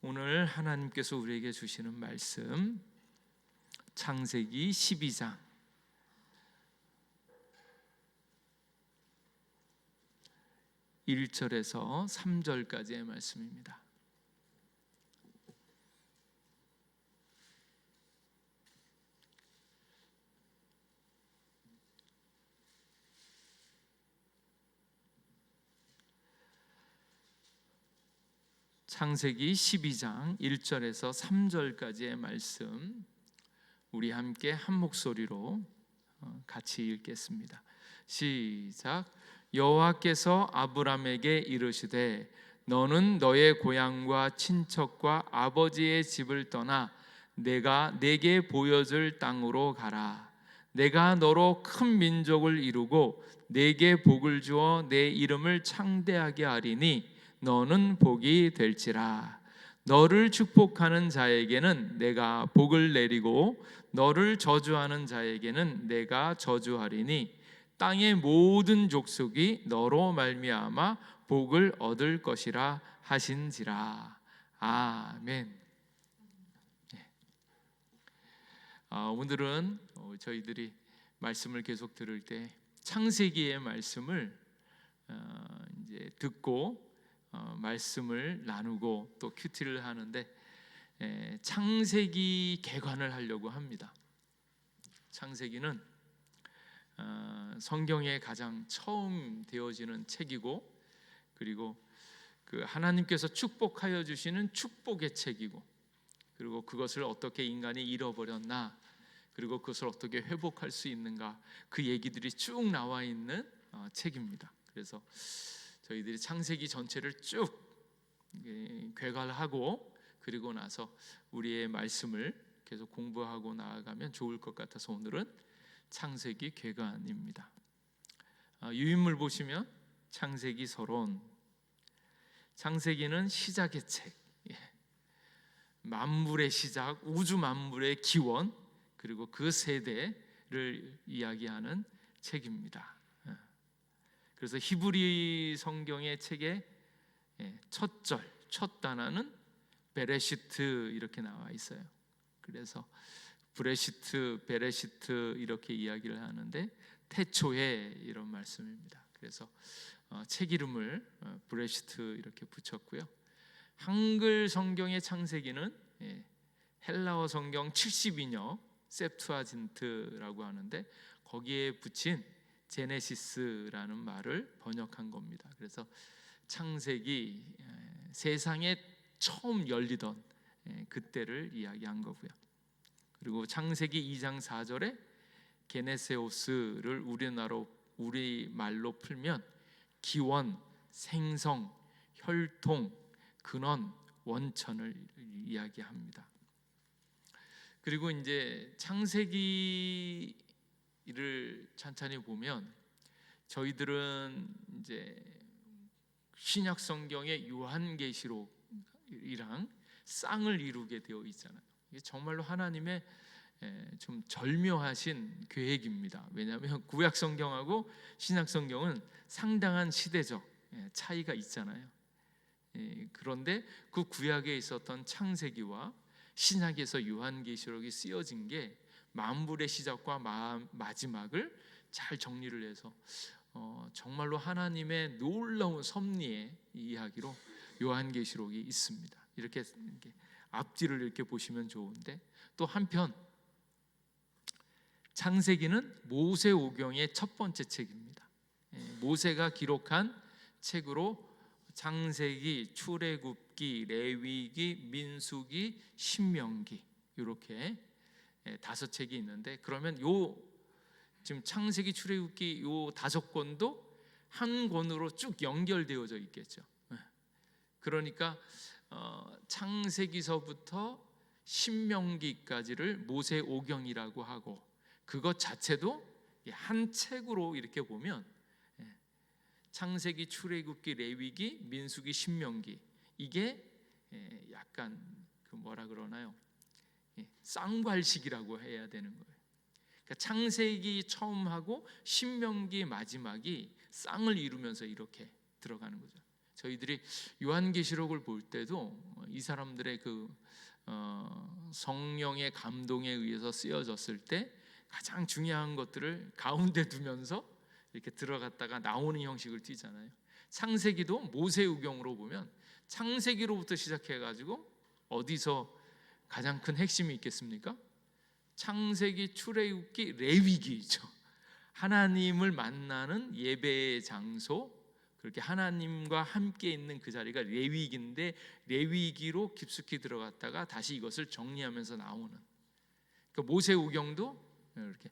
오늘 하나님께서 우리에게 주시는 말씀 창세기 12장 1절에서 3절까지의 말씀입니다. 창세기 12장 1절에서 3절까지의 말씀 우리 함께 한 목소리로 같이 읽겠습니다. 시작. 여호와께서 아브람에게 이르시되 너는 너의 고향과 친척과 아버지의 집을 떠나 내가 내게 보여줄 땅으로 가라. 내가 너로 큰 민족을 이루고 내게 복을 주어 내 이름을 창대하게 하리니 너는 복이 될지라. 너를 축복하는 자에게는 내가 복을 내리고 너를 저주하는 자에게는 내가 저주하리니 땅의 모든 족속이 너로 말미암아 복을 얻을 것이라 하신지라. 아멘. 오늘은 저희들이 말씀을 계속 들을 때 창세기의 말씀을 이제 듣고 말씀을 나누고 또 큐티를 하는데 창세기 개관을 하려고 합니다. 창세기는 성경에 가장 처음 되어지는 책이고 그리고 그 하나님께서 축복하여 주시는 축복의 책이고 그리고 그것을 어떻게 인간이 잃어버렸나 그리고 그것을 어떻게 회복할 수 있는가 그 얘기들이 쭉 나와 있는 책입니다. 그래서 저희들이 창세기 전체를 쭉 궤괄하고 그리고 나서 우리의 말씀을 계속 공부하고 나아가면 좋을 것 같아서 오늘은 창세기 궤관입니다. 유인물 보시면 창세기 서론, 창세기는 시작의 책, 만물의 시작, 우주 만물의 기원 그리고 그 세대를 이야기하는 책입니다. 그래서 히브리 성경의 책의 첫 절, 첫 단어는 베레시트 이렇게 나와 있어요. 그래서 브레시트, 베레시트 이렇게 이야기를 하는데 태초에 이런 말씀입니다. 그래서 책 이름을 브레시트 이렇게 붙였고요. 한글 성경의 창세기는 헬라어 성경 72역 셉투아진트라고 하는데 거기에 붙인 제네시스라는 말을 번역한 겁니다. 그래서 창세기 세상에 처음 열리던 그때를 이야기한 거고요. 그리고 창세기 2장 4절에 게네세오스를 우리말로 풀면 기원, 생성, 혈통, 근원, 원천을 이야기합니다. 그리고 이제 창세기를 찬찬히 보면 저희들은 이제 신약 성경의 요한계시록이랑 쌍을 이루게 되어 있잖아요. 이게 정말로 하나님의 좀 절묘하신 계획입니다. 왜냐하면 구약 성경하고 신약 성경은 상당한 시대적 차이가 있잖아요. 그런데 그 구약에 있었던 창세기와 신약에서 요한계시록이 쓰여진 게 만물의 시작과 마지막을 잘 정리를 해서 정말로 하나님의 놀라운 섭리의 이야기로 요한계시록이 있습니다. 이렇게 앞뒤를 이렇게 보시면 좋은데 또 한편 창세기는 모세오경의 첫 번째 책입니다. 모세가 기록한 책으로 창세기, 출애굽기, 레위기, 민수기, 신명기 이렇게 5책이 있는데 그러면 지금 창세기, 출애굽기 요 5권도 한 권으로 쭉 연결되어져 있겠죠. 그러니까 창세기서부터 신명기까지를 모세오경이라고 하고 그것 자체도 한 책으로 이렇게 보면 창세기, 출애굽기, 레위기, 민수기, 신명기 이게 약간 그 뭐라 그러나요? 쌍괄식이라고 해야 되는 거예요. 그러니까 창세기 처음하고 신명기 마지막이 쌍을 이루면서 이렇게 들어가는 거죠. 저희들이 요한계시록을 볼 때도 이 사람들의 성령의 감동에 의해서 쓰여졌을 때 가장 중요한 것들을 가운데 두면서 이렇게 들어갔다가 나오는 형식을 띠잖아요. 창세기도 모세우경으로 보면 창세기로부터 시작해가지고 어디서 가장 큰 핵심이 있겠습니까? 창세기, 출애굽기, 레위기죠. 하나님을 만나는 예배의 장소, 그렇게 하나님과 함께 있는 그 자리가 레위기인데 레위기로 깊숙이 들어갔다가 다시 이것을 정리하면서 나오는, 그러니까 모세우경도 이렇게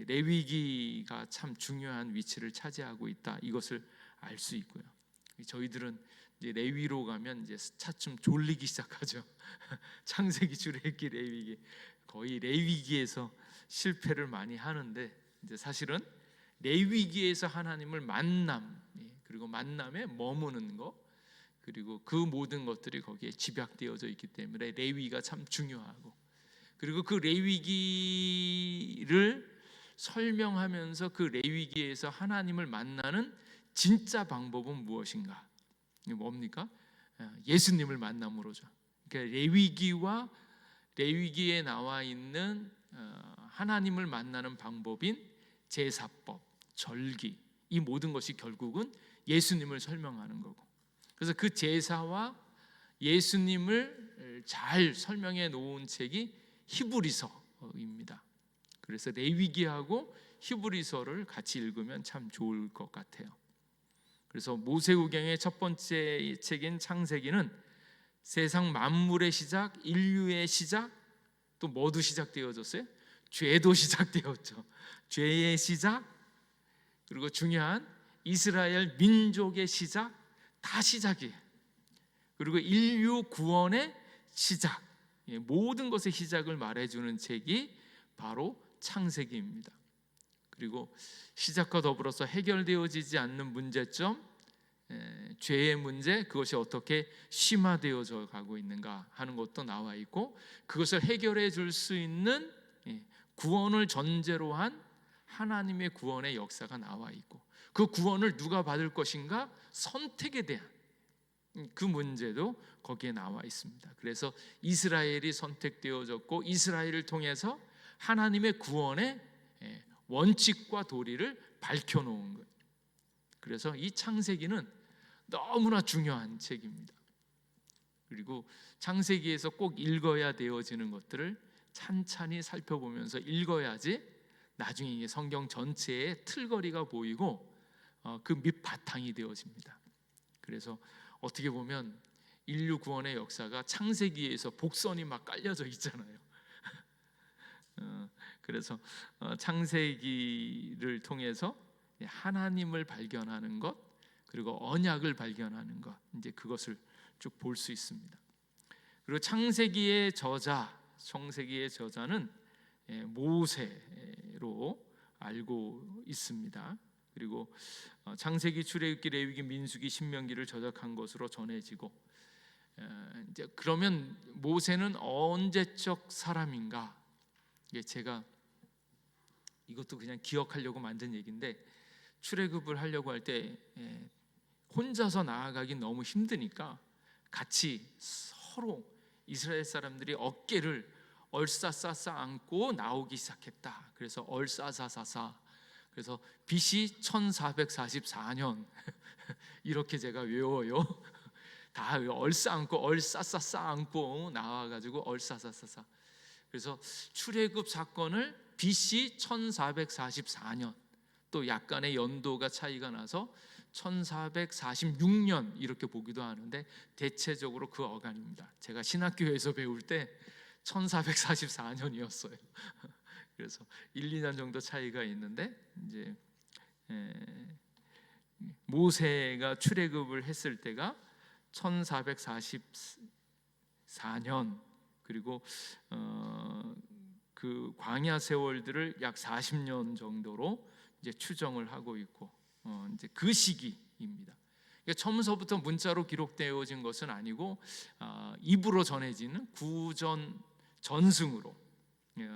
레위기가 참 중요한 위치를 차지하고 있다, 이것을 알 수 있고요. 저희들은 이제 레위로 가면 이제 차츰 졸리기 시작하죠. 창세기, 출애굽기, 레위기, 거의 레위기에서 실패를 많이 하는데, 이제 사실은 레위기에서 하나님을 만남, 그리고 만남에 머무는 것, 그리고 그 모든 것들이 거기에 집약되어져 있기 때문에 레위기가 참 중요하고, 그리고 그 레위기를 설명하면서 그 레위기에서 하나님을 만나는 진짜 방법은 무엇인가? 이게 뭡니까? 예수님을 만남으로죠. 그러니까 레위기와 레위기에 나와 있는 하나님을 만나는 방법인 제사법, 절기, 이 모든 것이 결국은 예수님을 설명하는 거고, 그래서 그 제사와 예수님을 잘 설명해 놓은 책이 히브리서입니다. 그래서 레위기하고 히브리서를 같이 읽으면 참 좋을 것 같아요. 그래서 모세우경의 첫 번째 책인 창세기는 세상 만물의 시작, 인류의 시작, 또 뭐도 시작되어졌어요? 죄도 시작되었죠. 죄의 시작, 그리고 중요한 이스라엘 민족의 시작, 다 시작이에요. 그리고 인류 구원의 시작, 모든 것의 시작을 말해주는 책이 바로 창세기입니다. 그리고 시작과 더불어서 해결되어지지 않는 문제점, 죄의 문제, 그것이 어떻게 심화되어져 가고 있는가 하는 것도 나와 있고, 그것을 해결해 줄 수 있는 구원을 전제로 한 하나님의 구원의 역사가 나와 있고, 그 구원을 누가 받을 것인가, 선택에 대한 그 문제도 거기에 나와 있습니다. 그래서 이스라엘이 선택되어졌고, 이스라엘을 통해서 하나님의 구원의 원칙과 도리를 밝혀놓은 거예요. 그래서 이 창세기는 너무나 중요한 책입니다. 그리고 창세기에서 꼭 읽어야 되어지는 것들을 찬찬히 살펴보면서 읽어야지 나중에 이게 성경 전체의 틀거리가 보이고 그 밑바탕이 되어집니다. 그래서 어떻게 보면 인류 구원의 역사가 창세기에서 복선이 막 깔려져 있잖아요. 그래서 창세기를 통해서 하나님을 발견하는 것, 그리고 언약을 발견하는 것, 이제 그것을 쭉 볼 수 있습니다. 그리고 창세기의 저자는 모세로 알고 있습니다. 그리고 창세기, 출애굽기, 레위기, 민수기, 신명기를 저작한 것으로 전해지고, 이제 그러면 모세는 언제적 사람인가? 이게 제가 이것도 그냥 기억하려고 만든 얘기인데, 출애굽을 하려고 할 때 혼자서 나아가기 너무 힘드니까 같이 서로 이스라엘 사람들이 어깨를 얼싸싸싸 안고 나오기 시작했다. 그래서 얼싸사사사, 그래서 BC 1444년 이렇게 제가 외워요. 다 얼싸 안고 얼싸싸싸 안고 나와가지고 얼싸사사사. 그래서 출애굽 사건을 BC 1444년, 또 약간의 연도가 차이가 나서 1446년 이렇게 보기도 하는데, 대체적으로 그 어간입니다. 제가 신학교에서 배울 때 1444년이었어요. 그래서 1, 2년 정도 차이가 있는데, 이제 모세가 출애굽을 했을 때가 1444년, 그리고 그 광야 세월들을 약 40년 정도로 이제 추정을 하고 있고, 이제 그 시기입니다. 그러니까 처음서부터 문자로 기록되어진 것은 아니고 입으로 전해지는 구전 전승으로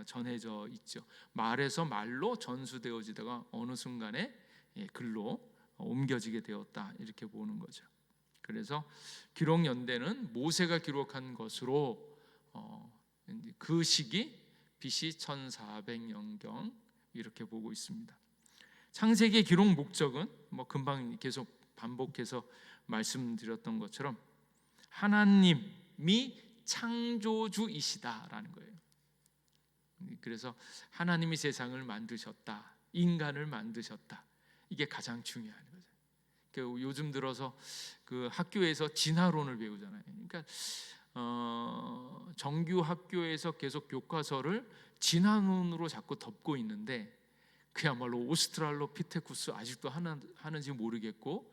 전해져 있죠. 말에서 말로 전수되어지다가 어느 순간에 글로 옮겨지게 되었다, 이렇게 보는 거죠. 그래서 기록 연대는 모세가 기록한 것으로 그 시기 BC 1400년경 이렇게 보고 있습니다. 창세기의 기록 목적은 금방 계속 반복해서 말씀드렸던 것처럼 하나님이 창조주이시다라는 거예요. 그래서 하나님이 세상을 만드셨다, 인간을 만드셨다. 이게 가장 중요한 거죠. 요즘 들어서 그 학교에서 진화론을 배우잖아요. 그러니까 정규 학교에서 계속 교과서를 진화론으로 자꾸 덮고 있는데 그야말로 오스트랄로피테쿠스 아직도 하는지 모르겠고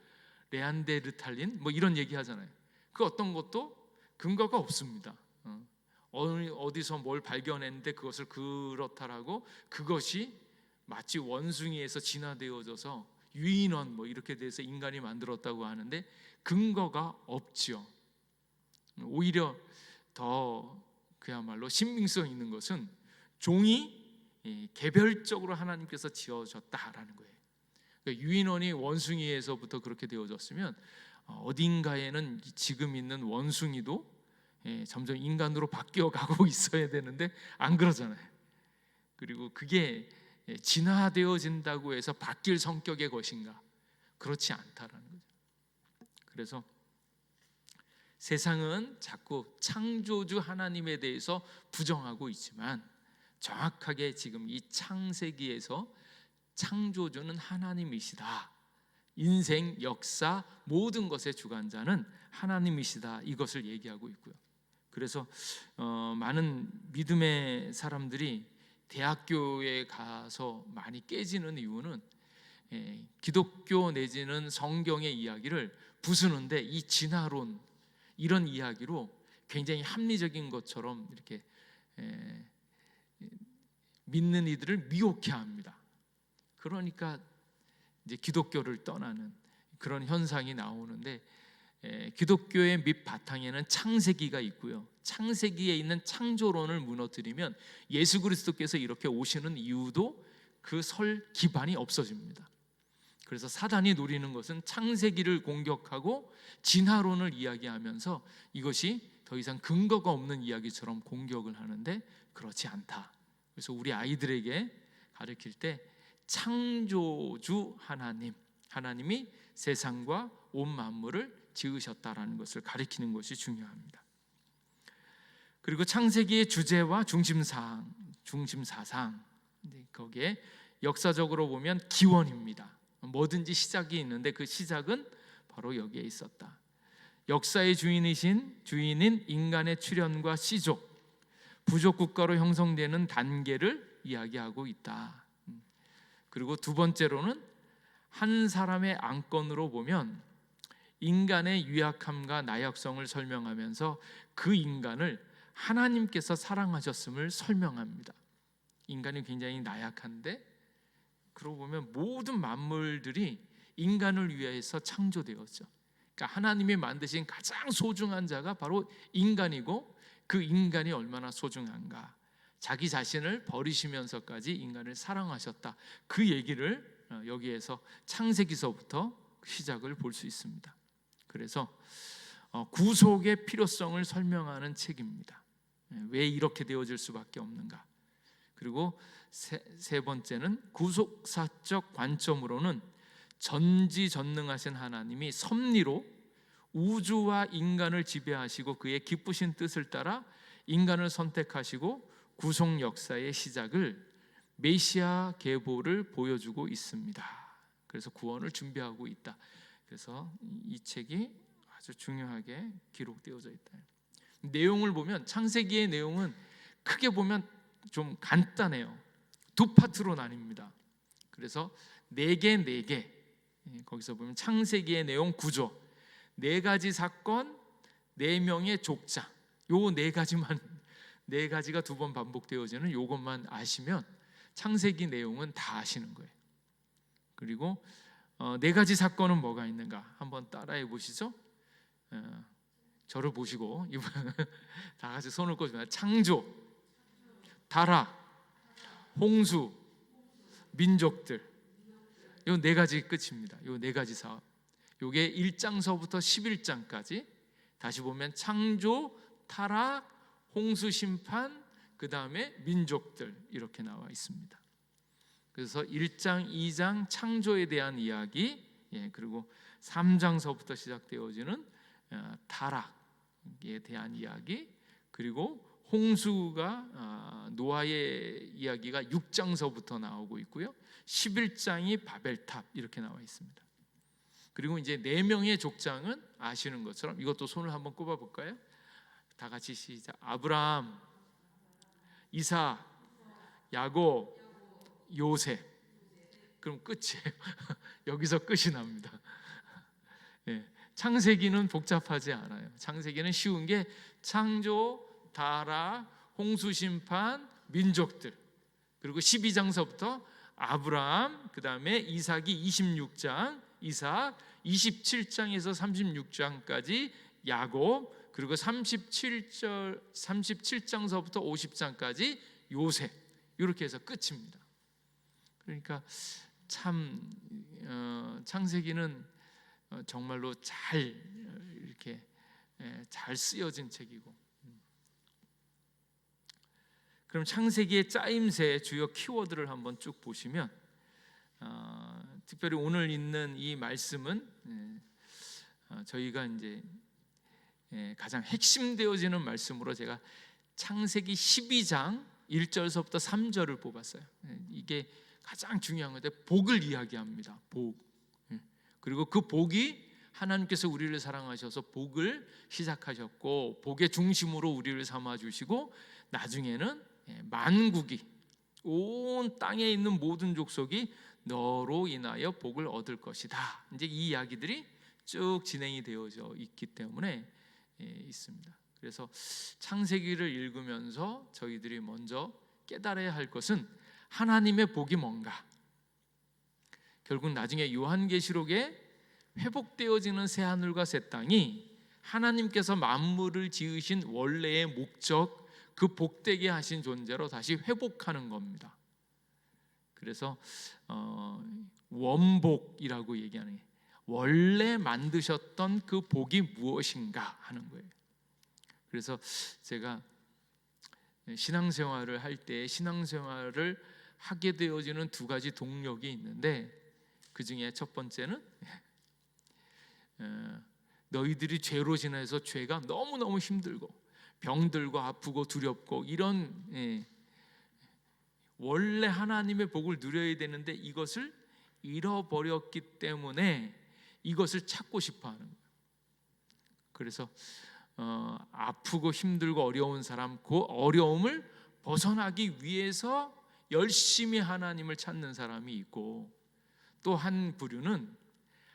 레안데르탈린 이런 얘기 하잖아요. 그 어떤 것도 근거가 없습니다. 어디서 뭘 발견했는데 그것을 그렇다라고 그것이 마치 원숭이에서 진화되어져서 유인원 이렇게 돼서 인간이 만들었다고 하는데 근거가 없지요. 오히려 더 그야말로 신빙성 있는 것은 종이 개별적으로 하나님께서 지어졌다라는 거예요. 그러니까 유인원이 원숭이에서부터 그렇게 되어졌으면 어딘가에는 지금 있는 원숭이도 점점 인간으로 바뀌어 가고 있어야 되는데 안 그러잖아요. 그리고 그게 진화되어진다고 해서 바뀔 성격의 것인가? 그렇지 않다라는 거죠. 그래서 세상은 자꾸 창조주 하나님에 대해서 부정하고 있지만 정확하게 지금 이 창세기에서 창조주는 하나님이시다. 인생, 역사, 모든 것의 주관자는 하나님이시다. 이것을 얘기하고 있고요. 그래서 많은 믿음의 사람들이 대학교에 가서 많이 깨지는 이유는 기독교 내지는 성경의 이야기를 부수는데 이 진화론 이런 이야기로 굉장히 합리적인 것처럼 이렇게 믿는 이들을 미혹해 합니다. 그러니까 이제 기독교를 떠나는 그런 현상이 나오는데 기독교의 밑바탕에는 창세기가 있고요. 창세기에 있는 창조론을 무너뜨리면 예수 그리스도께서 이렇게 오시는 이유도 그 설 기반이 없어집니다. 그래서 사단이 노리는 것은 창세기를 공격하고 진화론을 이야기하면서 이것이 더 이상 근거가 없는 이야기처럼 공격을 하는데 그렇지 않다. 그래서 우리 아이들에게 가르칠 때 창조주 하나님이 세상과 온 만물을 지으셨다라는 것을 가리키는 것이 중요합니다. 그리고 창세기의 주제와 중심사상 거기에 역사적으로 보면 기원입니다. 뭐든지 시작이 있는데 그 시작은 바로 여기에 있었다. 역사의 주인인 인간의 출현과 시족, 부족 국가로 형성되는 단계를 이야기하고 있다. 그리고 두 번째로는 한 사람의 안건으로 보면 인간의 유약함과 나약성을 설명하면서 그 인간을 하나님께서 사랑하셨음을 설명합니다. 인간이 굉장히 나약한데 그러고 보면 모든 만물들이 인간을 위해서 창조되었죠. 그러니까 하나님이 만드신 가장 소중한 자가 바로 인간이고 그 인간이 얼마나 소중한가. 자기 자신을 버리시면서까지 인간을 사랑하셨다. 그 얘기를 여기에서 창세기서부터 시작을 볼 수 있습니다. 그래서 구속의 필요성을 설명하는 책입니다. 왜 이렇게 되어질 수밖에 없는가. 그리고 세 번째는 구속사적 관점으로는 전지전능하신 하나님이 섭리로 우주와 인간을 지배하시고 그의 기쁘신 뜻을 따라 인간을 선택하시고 구속 역사의 시작을 메시아 계보를 보여주고 있습니다. 그래서 구원을 준비하고 있다. 그래서 이 책이 아주 중요하게 기록되어져 있다. 내용을 보면 창세기의 내용은 크게 보면 좀 간단해요. 두 파트로 나뉩니다. 그래서 4개 거기서 보면 창세기의 내용 구조 4가지 사건 4명의 족장 요 4가지만 4가지가 2번 반복되어지는 요것만 아시면 창세기 내용은 다 아시는 거예요. 그리고 4가지 사건은 뭐가 있는가 한번 따라해 보시죠. 저를 보시고 다 같이 손을 꽂으면 창조, 타락, 홍수, 민족들 요 4가지 끝입니다. 요 4가지 사업. 요게 1장서부터 11장까지 다시 보면 창조, 타락, 홍수 심판, 그 다음에 민족들 이렇게 나와 있습니다. 그래서 1장, 2장 창조에 대한 이야기, 그리고 3장서부터 시작되어지는 타락에 대한 이야기, 그리고 홍수가 노아의 이야기가 6장서부터 나오고 있고요. 11장이 바벨탑 이렇게 나와 있습니다. 그리고 이제 4명의 족장은 아시는 것처럼 이것도 손을 한번 꼽아 볼까요? 다 같이 시작. 아브라함, 이삭, 야곱, 요셉. 그럼 끝이에요. 여기서 끝이 납니다. 창세기는 복잡하지 않아요. 창세기는 쉬운 게 창조, 타락, 홍수 심판, 민족들. 그리고 12장서부터 아브라함, 그 다음에 이삭이 26장, 이삭 27장에서 36장까지 야곱, 그리고 37장서부터 50장까지 요셉, 이렇게 해서 끝입니다. 그러니까 참 창세기는 정말로 잘 이렇게 잘 쓰여진 책이고, 그럼 창세기의 짜임새 주요 키워드를 한번 쭉 보시면 특별히 오늘 있는 이 말씀은 저희가 이제 가장 핵심되어지는 말씀으로 제가 창세기 12장 1절서부터 3절을 뽑았어요. 이게 가장 중요한 건데 복을 이야기합니다. 복. 그리고 그 복이 하나님께서 우리를 사랑하셔서 복을 시작하셨고 복의 중심으로 우리를 삼아주시고 나중에는 만국이 온 땅에 있는 모든 족속이 너로 인하여 복을 얻을 것이다. 이제 이 이야기들이 쭉 진행이 되어져 있기 때문에 있습니다. 그래서 창세기를 읽으면서 저희들이 먼저 깨달아야 할 것은 하나님의 복이 뭔가. 결국 나중에 요한계시록에 회복되어지는 새하늘과 새 땅이 하나님께서 만물을 지으신 원래의 목적, 그 복되게 하신 존재로 다시 회복하는 겁니다. 그래서 원복이라고 얘기하는 게 원래 만드셨던 그 복이 무엇인가 하는 거예요. 그래서 제가 신앙생활을 할 때 신앙생활을 하게 되어지는 2가지 동력이 있는데 그 중에 첫 번째는 너희들이 죄로 지내서 죄가 너무너무 힘들고 병들고 아프고 두렵고 이런 원래 하나님의 복을 누려야 되는데 이것을 잃어버렸기 때문에 이것을 찾고 싶어 하는 거예요. 그래서 아프고 힘들고 어려운 사람, 그 어려움을 벗어나기 위해서 열심히 하나님을 찾는 사람이 있고, 또 한 부류는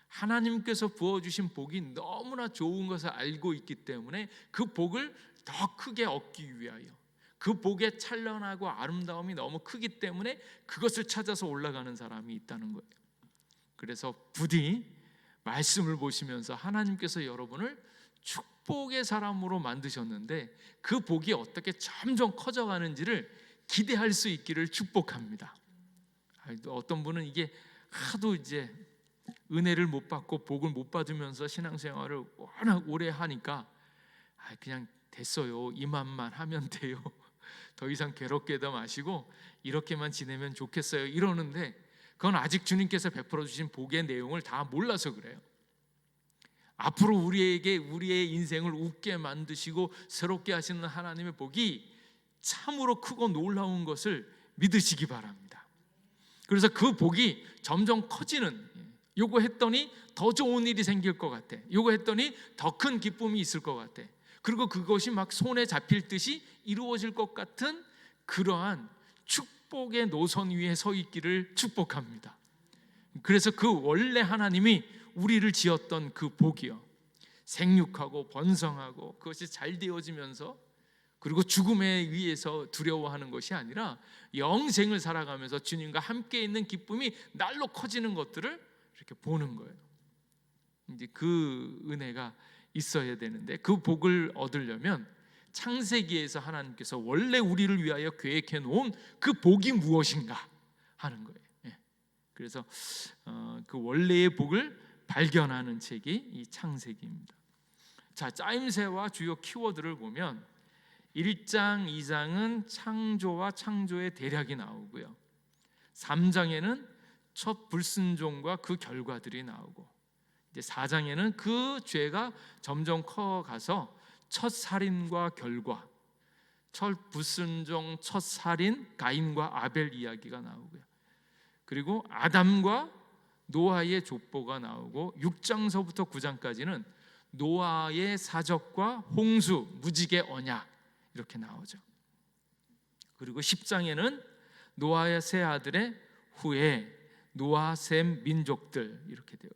하나님께서 부어주신 복이 너무나 좋은 것을 알고 있기 때문에 그 복을 더 크게 얻기 위하여, 그 복의 찬란하고 아름다움이 너무 크기 때문에 그것을 찾아서 올라가는 사람이 있다는 거예요. 그래서 부디 말씀을 보시면서 하나님께서 여러분을 축복의 사람으로 만드셨는데 그 복이 어떻게 점점 커져가는지를 기대할 수 있기를 축복합니다. 어떤 분은 이게 하도 이제 은혜를 못 받고 복을 못 받으면서 신앙생활을 워낙 오래 하니까 그냥 됐어요, 이만만 하면 돼요, 더 이상 괴롭게도 마시고 이렇게만 지내면 좋겠어요 이러는데, 그건 아직 주님께서 베풀어 주신 복의 내용을 다 몰라서 그래요. 앞으로 우리에게 우리의 인생을 웃게 만드시고 새롭게 하시는 하나님의 복이 참으로 크고 놀라운 것을 믿으시기 바랍니다. 그래서 그 복이 점점 커지는, 요거 했더니 더 좋은 일이 생길 것 같아, 요거 했더니 더 큰 기쁨이 있을 것 같아, 그리고 그것이 막 손에 잡힐 듯이 이루어질 것 같은 그러한 축복의 노선 위에 서 있기를 축복합니다. 그래서 그 원래 하나님이 우리를 지었던 그 복이요, 생육하고 번성하고 그것이 잘 되어지면서, 그리고 죽음에 의해서 두려워하는 것이 아니라 영생을 살아가면서 주님과 함께 있는 기쁨이 날로 커지는 것들을 이렇게 보는 거예요. 이제 그 은혜가 있어야 되는데, 그 복을 얻으려면 창세기에서 하나님께서 원래 우리를 위하여 계획해 놓은 그 복이 무엇인가 하는 거예요. 그래서 그 원래의 복을 발견하는 책이 이 창세기입니다. 자, 짜임새와 주요 키워드를 보면 1장, 2장은 창조와 창조의 대략이 나오고요. 3장에는 첫 불순종과 그 결과들이 나오고, 이제 4장에는 그 죄가 점점 커가서 첫 살인과 결과, 첫 불순종, 첫 살인 가인과 아벨 이야기가 나오고요. 그리고 아담과 노아의 족보가 나오고, 6장서부터 9장까지는 노아의 사적과 홍수, 무지개 언약 이렇게 나오죠. 그리고 10장에는 노아의 세 아들의 후예, 노아, 셈, 민족들 이렇게 되어요.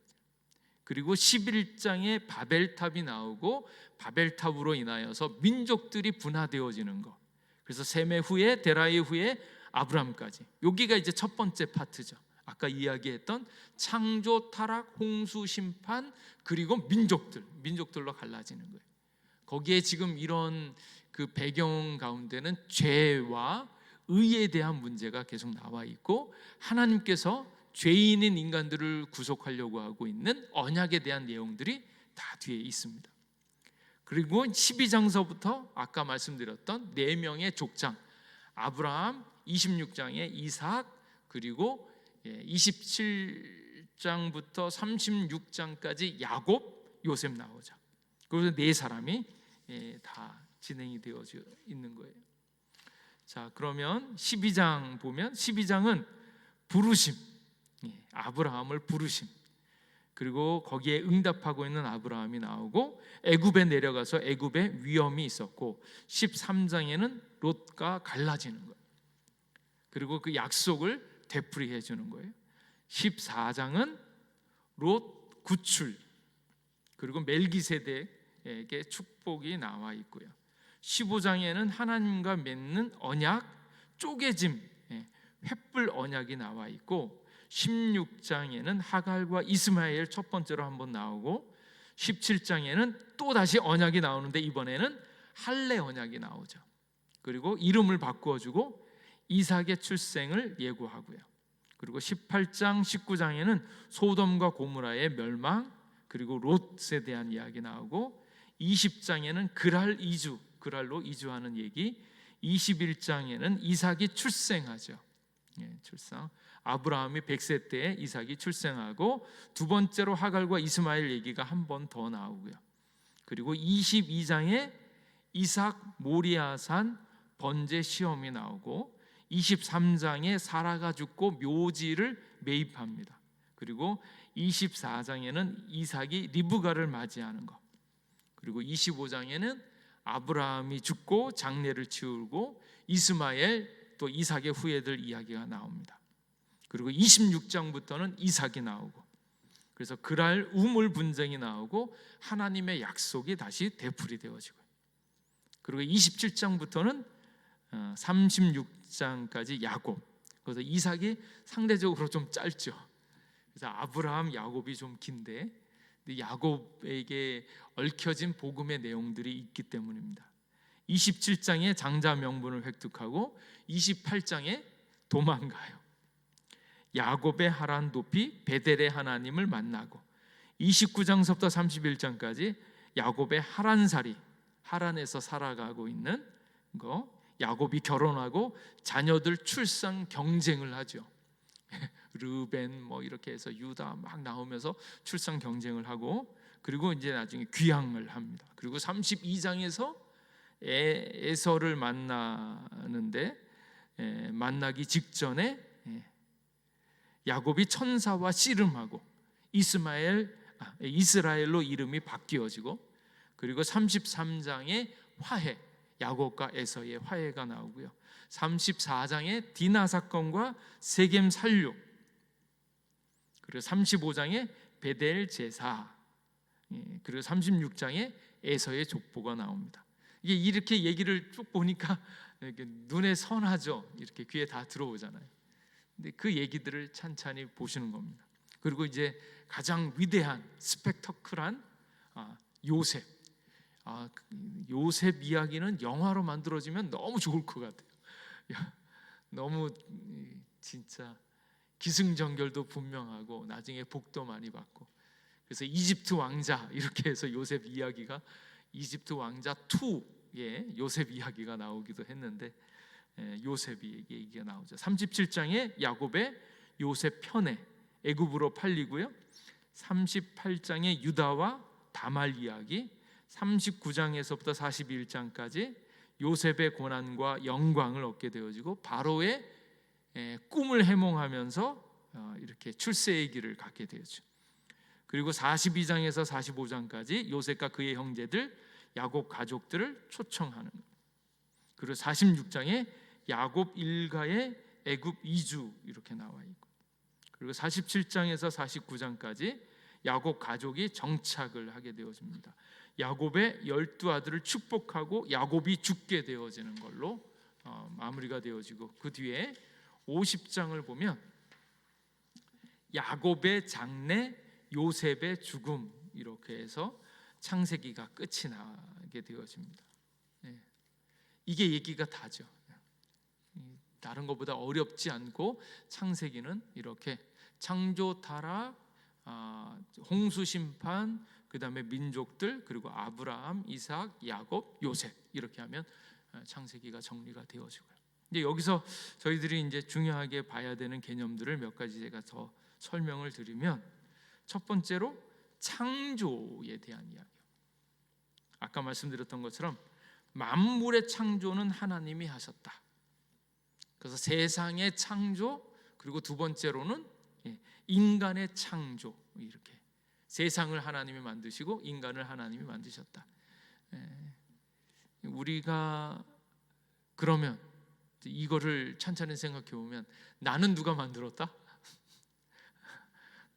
그리고 11장에 바벨탑이 나오고, 바벨탑으로 인하여서 민족들이 분화되어지는 것. 그래서 셈의 후예, 데라의 후예, 아브람까지. 여기가 이제 첫 번째 파트죠. 아까 이야기했던 창조, 타락, 홍수, 심판, 그리고 민족들로 갈라지는 거예요. 거기에 지금 이런 그 배경 가운데는 죄와 의에 대한 문제가 계속 나와 있고, 하나님께서 죄인인 인간들을 구속하려고 하고 있는 언약에 대한 내용들이 다 뒤에 있습니다. 그리고 12장서부터 아까 말씀드렸던 4명의 족장, 아브라함, 26장에 이삭, 그리고 27장부터 36장까지 야곱, 요셉 나오죠. 그래서 4사람이 다 진행이 되어져 있는 거예요. 자, 그러면 12장 보면 12장은 부르심, 아브라함을 부르심, 그리고 거기에 응답하고 있는 아브라함이 나오고, 애굽에 내려가서 애굽에 위험이 있었고, 13장에는 롯과 갈라지는 거예요. 그리고 그 약속을 되풀이해 주는 거예요. 14장은 롯 구출, 그리고 멜기세덱에게 축복이 나와 있고요. 15장에는 하나님과 맺는 언약, 쪼개짐, 횃불 언약이 나와 있고, 16장에는 하갈과 이스마엘 첫 번째로 한번 나오고, 17장에는 또 다시 언약이 나오는데 이번에는 할례 언약이 나오죠. 그리고 이름을 바꾸어주고 이삭의 출생을 예고하고요. 그리고 18장, 19장에는 소돔과 고모라의 멸망, 그리고 롯에 대한 이야기 나오고, 20장에는 그랄로 이주하는 얘기, 21장에는 이삭이 출생하죠. 출생. 아브라함이 100세 때에 이삭이 출생하고, 두 번째로 하갈과 이스마엘 얘기가 한 번 더 나오고요. 그리고 22장에 이삭 모리아산 번제 시험이 나오고, 23장에 사라가 죽고 묘지를 매입합니다. 그리고 24장에는 이삭이 리브가를 맞이하는 것, 그리고 25장에는 아브라함이 죽고 장례를 치르고 이스마엘 또 이삭의 후예들 이야기가 나옵니다. 그리고 26장부터는 이삭이 나오고, 그래서 그랄 우물 분쟁이 나오고 하나님의 약속이 다시 되풀이되어지고, 그리고 27장부터는 36장까지 야곱. 그래서 이삭이 상대적으로 좀 짧죠. 그래서 아브라함, 야곱이 좀 긴데, 야곱에게 얽혀진 복음의 내용들이 있기 때문입니다. 27장에 장자 명분을 획득하고 28장에 도망가요. 야곱의 하란 높이 베델의 하나님을 만나고, 29장서부터 31장까지 야곱의 하란살이, 하란에서 살아가고 있는 거, 야곱이 결혼하고 자녀들 출산 경쟁을 하죠. 르벤 뭐 이렇게 해서 유다 막 나오면서 출산 경쟁을 하고, 그리고 이제 나중에 귀향을 합니다. 그리고 32장에서 에서를 만나는데, 만나기 직전에 야곱이 천사와 씨름하고 이스라엘로 이름이 바뀌어지고, 그리고 33장에 화해, 야곱과 에서의 화해가 나오고요. 34장에 디나 사건과 세겜 살육, 그리고 35장에 베델 제사, 그리고 36장에 에서의 족보가 나옵니다. 이게 이렇게 얘기를 쭉 보니까 이렇게 눈에 선하죠. 이렇게 귀에 다 들어오잖아요. 근데 그 얘기들을 찬찬히 보시는 겁니다. 그리고 이제 가장 위대한 스펙터클한 요셉. 요셉 이야기는 영화로 만들어지면 너무 좋을 것 같아요. 너무 진짜 기승전결도 분명하고 나중에 복도 많이 받고, 그래서 이집트 왕자 이렇게 해서 요셉 이야기가 이집트 왕자 2의 요셉 이야기가 나오기도 했는데, 요셉이 얘기가 나오죠. 37장에 야곱의 요셉 편에 애굽으로 팔리고요. 38장에 유다와 다말 이야기, 39장에서부터 41장까지 요셉의 고난과 영광을 얻게 되어지고 바로의 꿈을 해몽하면서 이렇게 출세의 길을 갖게 되었죠. 그리고 42장에서 45장까지 요셉과 그의 형제들 야곱 가족들을 초청하는, 그리고 46장에 야곱 일가의 애굽 이주 이렇게 나와 있고, 그리고 47장에서 49장까지 야곱 가족이 정착을 하게 되어집니다. 야곱의 12아들을 축복하고 야곱이 죽게 되어지는 걸로 마무리가 되어지고, 그 뒤에 50장을 보면 야곱의 장래, 요셉의 죽음 이렇게 해서 창세기가 끝이 나게 되어집니다. 이게 얘기가 다죠. 다른 것보다 어렵지 않고 창세기는 이렇게 창조, 타락, 홍수 심판, 그 다음에 민족들, 그리고 아브라함, 이삭, 야곱, 요셉 이렇게 하면 창세기가 정리가 되어지고요. 이제 여기서 저희들이 이제 중요하게 봐야 되는 개념들을 몇 가지 제가 더 설명을 드리면, 첫 번째로 창조에 대한 이야기요. 아까 말씀드렸던 것처럼 만물의 창조는 하나님이 하셨다. 그래서 세상의 창조, 그리고 두 번째로는 인간의 창조, 이렇게 세상을 하나님이 만드시고 인간을 하나님이 만드셨다. 우리가 그러면 이거를 찬찬히 생각해 보면, 나는 누가 만들었다?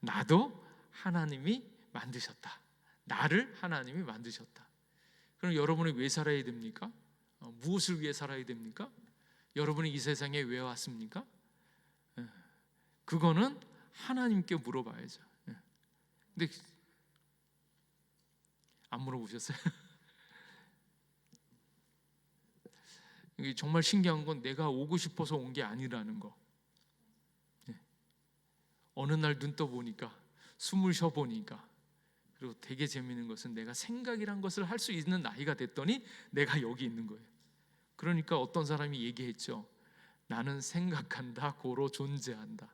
나도 하나님이 만드셨다. 나를 하나님이 만드셨다. 그럼 여러분이 왜 살아야 됩니까? 무엇을 위해 살아야 됩니까? 여러분이 이 세상에 왜 왔습니까? 그거는 하나님께 물어봐야죠. 근데 안 물어보셨어요? 이게 정말 신기한 건 내가 오고 싶어서 온 게 아니라는 거. 어느 날 눈 떠 보니까, 숨을 쉬어 보니까, 그리고 되게 재미있는 것은 내가 생각이란 것을 할 수 있는 나이가 됐더니 내가 여기 있는 거예요. 그러니까 어떤 사람이 얘기했죠. 나는 생각한다, 고로 존재한다.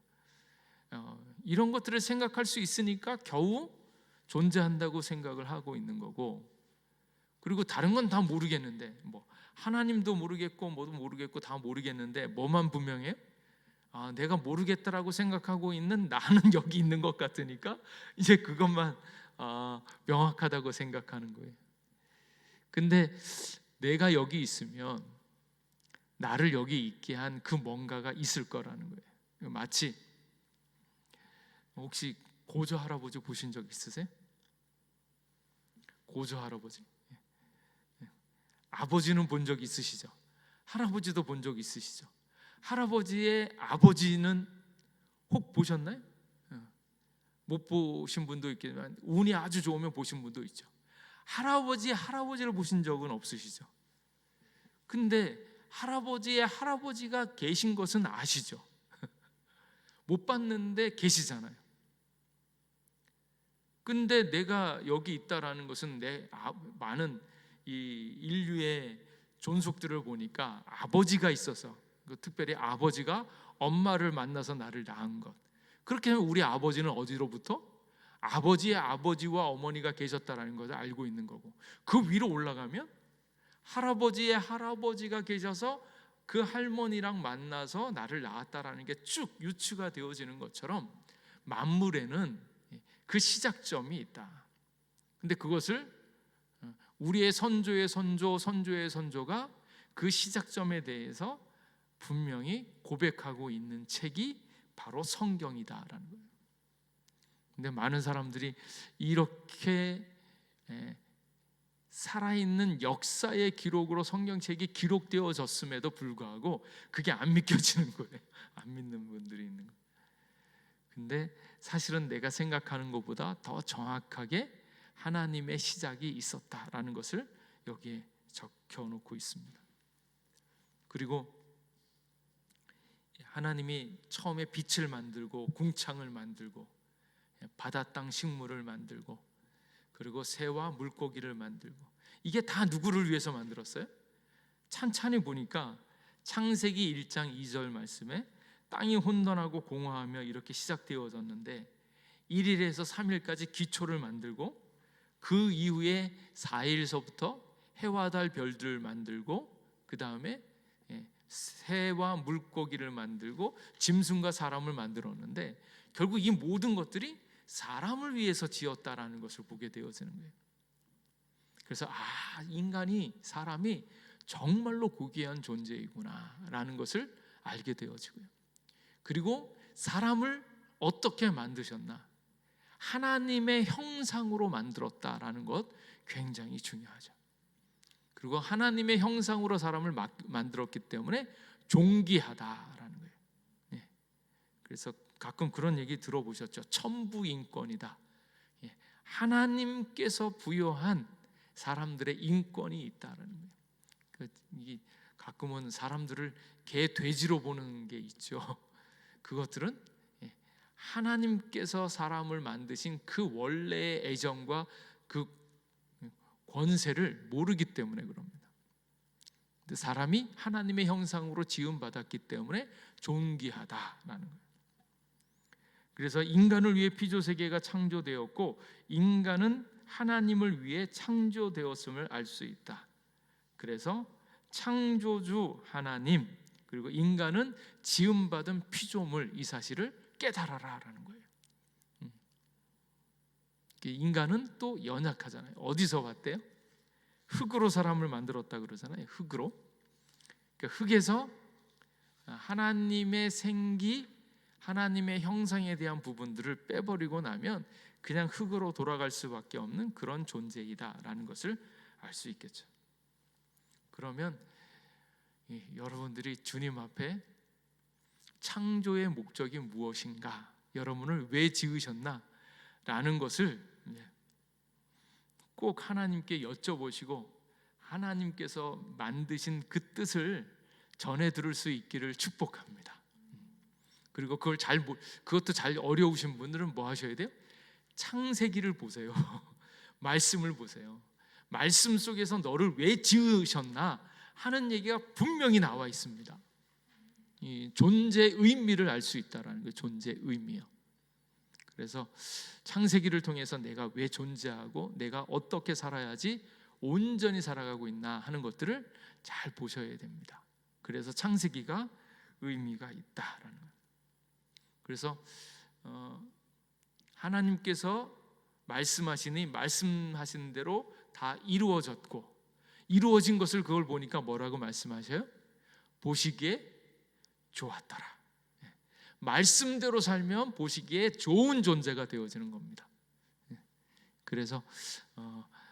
이런 것들을 생각할 수 있으니까 겨우 존재한다고 생각을 하고 있는 거고, 그리고 다른 건 다 모르겠는데, 뭐 하나님도 모르겠고 뭐도 모르겠고 다 모르겠는데 뭐만 분명해요? 내가 모르겠다라고 생각하고 있는 나는 여기 있는 것 같으니까 이제 그것만 명확하다고 생각하는 거예요. 근데 내가 여기 있으면 나를 여기 있게 한 그 뭔가가 있을 거라는 거예요. 마치 혹시 고조 할아버지 보신 적 있으세요? 고조 할아버지, 아버지는 본 적 있으시죠? 할아버지도 본 적 있으시죠? 할아버지의 아버지는 혹 보셨나요? 못 보신 분도 있겠지만 운이 아주 좋으면 보신 분도 있죠. 할아버지를 보신 적은 없으시죠? 근데 할아버지의 할아버지가 계신 것은 아시죠? 못 봤는데 계시잖아요. 근데 내가 여기 있다라는 것은 많은 이 인류의 존속들을 보니까 아버지가 있어서, 특별히 아버지가 엄마를 만나서 나를 낳은 것, 그렇게 하면 우리 아버지는 어디로부터? 아버지의 아버지와 어머니가 계셨다라는 것을 알고 있는 거고, 그 위로 올라가면 할아버지의 할아버지가 계셔서 그 할머니랑 만나서 나를 낳았다라는 게 쭉 유추가 되어지는 것처럼 만물에는 그 시작점이 있다. 근데 그것을 우리의 선조의 선조, 선조의 선조가 그 시작점에 대해서 분명히 고백하고 있는 책이 바로 성경이다라는 거예요. 근데 많은 사람들이 이렇게 살아있는 역사의 기록으로 성경책이 기록되어졌음에도 불구하고 그게 안 믿겨지는 거예요. 안 믿는 분들이 있는 거예요. 근데 사실은 내가 생각하는 것보다 더 정확하게 하나님의 시작이 있었다라는 것을 여기에 적혀놓고 있습니다. 그리고 하나님이 처음에 빛을 만들고 궁창을 만들고 바다 땅 식물을 만들고 그리고 새와 물고기를 만들고, 이게 다 누구를 위해서 만들었어요? 찬찬히 보니까 창세기 1장 2절 말씀에 땅이 혼돈하고 공허하며 이렇게 시작되어졌는데 1일에서 3일까지 기초를 만들고 그 이후에 4일서부터 해와 달 별들을 만들고 그 다음에 새와 물고기를 만들고 짐승과 사람을 만들었는데, 결국 이 모든 것들이 사람을 위해서 지었다라는 것을 보게 되어지는 거예요. 그래서 인간이, 사람이 정말로 고귀한 존재이구나라는 것을 알게 되어지고요. 그리고 사람을 어떻게 만드셨나? 하나님의 형상으로 만들었다라는 것, 굉장히 중요하죠. 그리고 하나님의 형상으로 사람을 만들었기 때문에 존귀하다라는 거예요. 그래서 가끔 그런 얘기 들어보셨죠? 천부인권이다. 하나님께서 부여한 사람들의 인권이 있다라는 거예요. 이게 가끔은 사람들을 개, 돼지로 보는 게 있죠. 그것들은 하나님께서 사람을 만드신 그 원래의 애정과 그 권세를 모르기 때문에 그럽니다. 근데 사람이 하나님의 형상으로 지음받았기 때문에 존귀하다라는 거예요. 그래서 인간을 위해 피조세계가 창조되었고 인간은 하나님을 위해 창조되었음을 알 수 있다. 그래서 창조주 하나님 그리고 인간은 지음받은 피조물, 이 사실을 깨달아라라는 거예요. 인간은 또 연약하잖아요. 어디서 왔대요? 흙으로 사람을 만들었다 그러잖아요. 흙으로. 그러니까 흙에서 하나님의 생기, 하나님의 형상에 대한 부분들을 빼버리고 나면 그냥 흙으로 돌아갈 수밖에 없는 그런 존재이다라는 것을 알 수 있겠죠. 그러면 여러분들이 주님 앞에 창조의 목적이 무엇인가, 여러분을 왜 지으셨나 라는 것을 꼭 하나님께 여쭤보시고 하나님께서 만드신 그 뜻을 전해 들을 수 있기를 축복합니다. 그리고 그것도 잘 어려우신 분들은 뭐 하셔야 돼요? 창세기를 보세요. 말씀을 보세요. 말씀 속에서 너를 왜 지으셨나 하는 얘기가 분명히 나와 있습니다. 이 존재의 의미를 알 수 있다라는 거예요. 존재의 의미요. 그래서 창세기를 통해서 내가 왜 존재하고 내가 어떻게 살아야지 온전히 살아가고 있나 하는 것들을 잘 보셔야 됩니다. 그래서 창세기가 의미가 있다라는 거예요. 그래서 하나님께서 말씀하시니 말씀하신 대로 다 이루어졌고, 이루어진 것을 그걸 보니까 뭐라고 말씀하셔요? 보시기에 좋았더라. 말씀대로 살면 보시기에 좋은 존재가 되어지는 겁니다. 그래서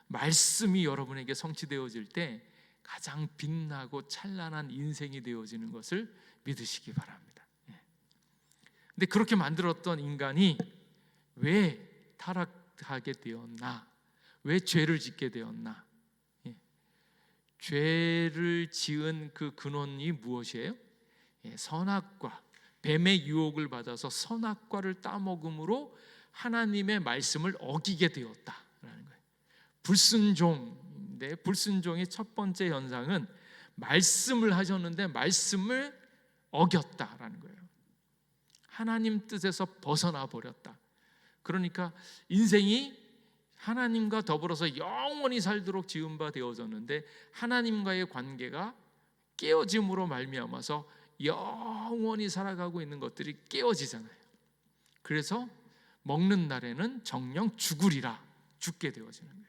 말씀이 여러분에게 성취되어질 때 가장 빛나고 찬란한 인생이 되어지는 것을 믿으시기 바랍니다. 근데 그렇게 만들었던 인간이 왜 타락하게 되었나? 왜 죄를 짓게 되었나? 죄를 지은 그 근원이 무엇이에요? 선악과, 뱀의 유혹을 받아서 선악과를 따먹음으로 하나님의 말씀을 어기게 되었다라는 거예요. 불순종인데, 불순종의 첫 번째 현상은 말씀을 하셨는데 말씀을 어겼다라는 거예요. 하나님 뜻에서 벗어나 버렸다. 그러니까 인생이 하나님과 더불어서 영원히 살도록 지은 바 되어졌는데 하나님과의 관계가 깨어짐으로 말미암아서 영원히 살아가고 있는 것들이 깨어지잖아요. 그래서 먹는 날에는 정녕 죽으리라, 죽게 되어지는 거예요.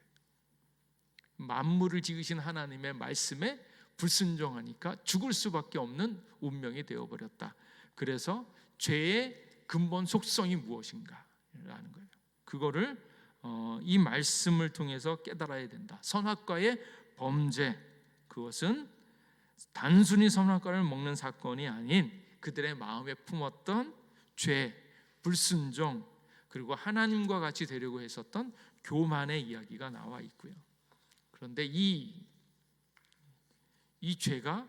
만물을 지으신 하나님의 말씀에 불순종하니까 죽을 수밖에 없는 운명이 되어버렸다. 그래서 죄의 근본 속성이 무엇인가 라는 거예요. 그거를 이 말씀을 통해서 깨달아야 된다. 선악과의 범죄, 그것은 단순히 선악과를 먹는 사건이 아닌 그들의 마음에 품었던 죄, 불순종, 그리고 하나님과 같이 되려고 했었던 교만의 이야기가 나와 있고요. 그런데 이 죄가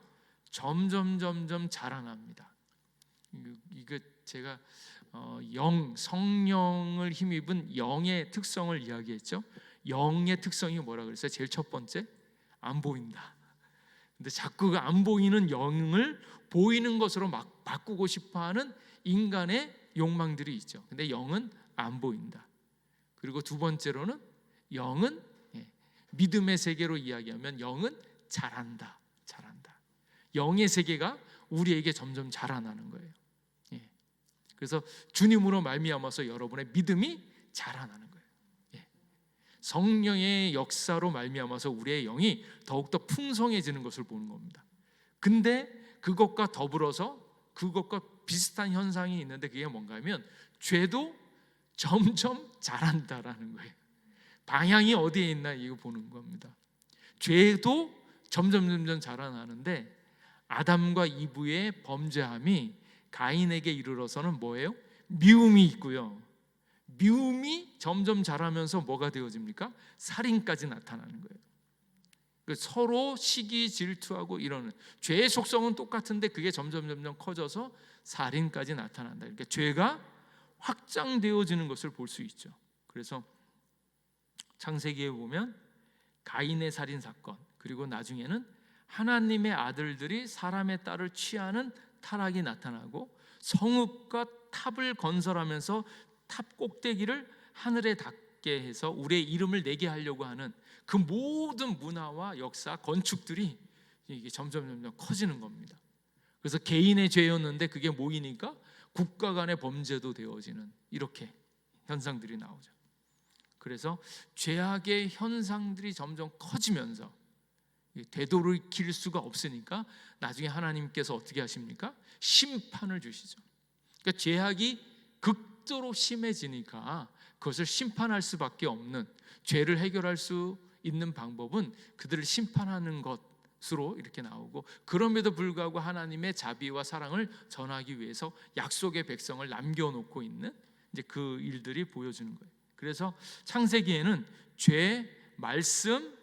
점점 자라납니다. 이거 제가 성령을 힘입은 영의 특성을 이야기했죠. 영의 특성이 뭐라 그랬어요? 제일 첫 번째, 안 보인다. 근데 자꾸 그 안 보이는 영을 보이는 것으로 막 바꾸고 싶어하는 인간의 욕망들이 있죠. 근데 영은 안 보인다. 그리고 두 번째로는 영은 믿음의 세계로 이야기하면 영은 자란다. 영의 세계가 우리에게 점점 자라나는 거예요. 그래서 주님으로 말미암아서 여러분의 믿음이 자라나는 거예요. 성령의 역사로 말미암아서 우리의 영이 더욱더 풍성해지는 것을 보는 겁니다. 근데 그것과 더불어서 그것과 비슷한 현상이 있는데 그게 뭔가 하면 죄도 점점 자란다라는 거예요. 방향이 어디에 있나 이거 보는 겁니다. 죄도 점점 자라나는데 아담과 이브의 범죄함이 가인에게 이르러서는 뭐예요? 미움이 있고요. 미움이 점점 자라면서 뭐가 되어집니까? 살인까지 나타나는 거예요. 서로 시기 질투하고 이러는 죄의 속성은 똑같은데 그게 점점 커져서 살인까지 나타난다. 그러니까 죄가 확장되어지는 것을 볼 수 있죠. 그래서 창세기에 보면 가인의 살인 사건, 그리고 나중에는 하나님의 아들들이 사람의 딸을 취하는 타락이 나타나고 성읍과 탑을 건설하면서 탑 꼭대기를 하늘에 닿게 해서 우리의 이름을 내게 하려고 하는 그 모든 문화와 역사, 건축들이 이게 점점 커지는 겁니다. 그래서 개인의 죄였는데 그게 모이니까 국가 간의 범죄도 되어지는 이렇게 현상들이 나오죠. 그래서 죄악의 현상들이 점점 커지면서 되돌이킬 수가 없으니까 나중에 하나님께서 어떻게 하십니까? 심판을 주시죠. 그러니까 죄악이 극도로 심해지니까 그것을 심판할 수밖에 없는, 죄를 해결할 수 있는 방법은 그들을 심판하는 것으로 이렇게 나오고, 그럼에도 불구하고 하나님의 자비와 사랑을 전하기 위해서 약속의 백성을 남겨놓고 있는 이제 그 일들이 보여주는 거예요. 그래서 창세기에는 죄, 말씀,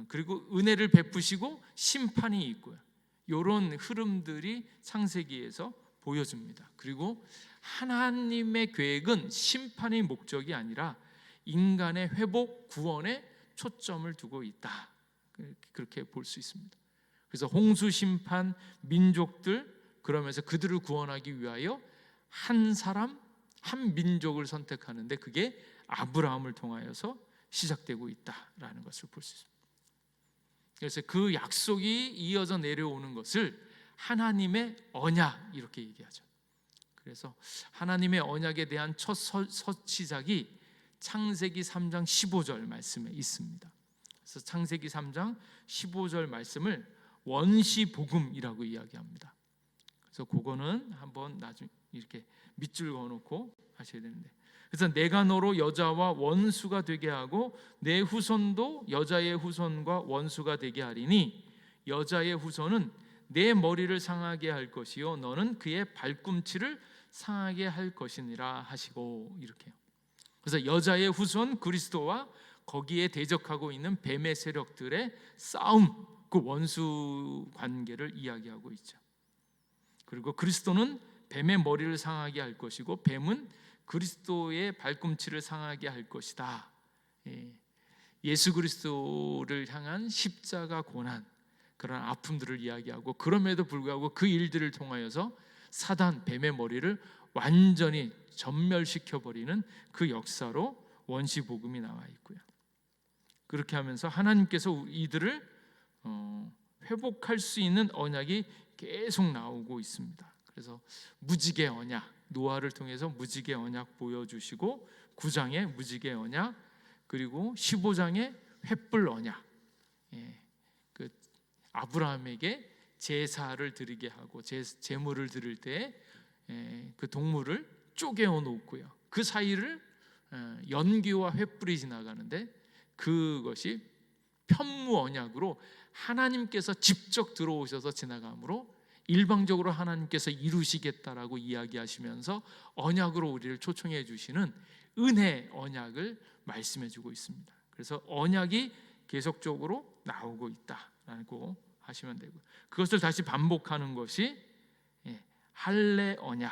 그리고 은혜를 베푸시고 심판이 있고요. 이런 흐름들이 창세기에서 보여줍니다. 그리고 하나님의 계획은 심판의 목적이 아니라 인간의 회복, 구원에 초점을 두고 있다. 그렇게 볼 수 있습니다. 그래서 홍수 심판, 민족들, 그러면서 그들을 구원하기 위하여 한 사람, 한 민족을 선택하는데 그게 아브라함을 통하여서 시작되고 있다라는 것을 볼 수 있습니다. 그래서 그 약속이 이어져 내려오는 것을 하나님의 언약 이렇게 얘기하죠. 그래서 하나님의 언약에 대한 첫 서치작이 창세기 3장 15절 말씀에 있습니다. 그래서 창세기 3장 15절 말씀을 원시복음이라고 이야기합니다. 그래서 그거는 한번 나중에 이렇게 밑줄 그어놓고 하셔야 되는데, 그래서 내가 너로 여자와 원수가 되게 하고 내 후손도 여자의 후손과 원수가 되게 하리니 여자의 후손은 내 머리를 상하게 할 것이요 너는 그의 발꿈치를 상하게 할 것이니라 하시고, 이렇게요. 그래서 여자의 후손 그리스도와 거기에 대적하고 있는 뱀의 세력들의 싸움, 그 원수 관계를 이야기하고 있죠. 그리고 그리스도는 뱀의 머리를 상하게 할 것이고 뱀은 그리스도의 발꿈치를 상하게 할 것이다. 예수 그리스도를 향한 십자가 고난, 그런 아픔들을 이야기하고, 그럼에도 불구하고 그 일들을 통하여서 사단, 뱀의 머리를 완전히 전멸시켜버리는 그 역사로 원시복음이 나와 있고요. 그렇게 하면서 하나님께서 이들을 회복할 수 있는 언약이 계속 나오고 있습니다. 그래서 무지개 언약, 노아를 통해서 무지개 언약 보여주시고 9장의 무지개 언약, 그리고 15장의 횃불 언약, 그 아브라함에게 제사를 드리게 하고 제물을 드릴 때 그 동물을 쪼개어 놓고요. 그 사이를 연기와 횃불이 지나가는데 그것이 편무 언약으로 하나님께서 직접 들어오셔서 지나가므로 일방적으로 하나님께서 이루시겠다라고 이야기하시면서 언약으로 우리를 초청해 주시는 은혜 언약을 말씀해 주고 있습니다. 그래서 언약이 계속적으로 나오고 있다라고 하시면 되고, 그것을 다시 반복하는 것이 할례 언약,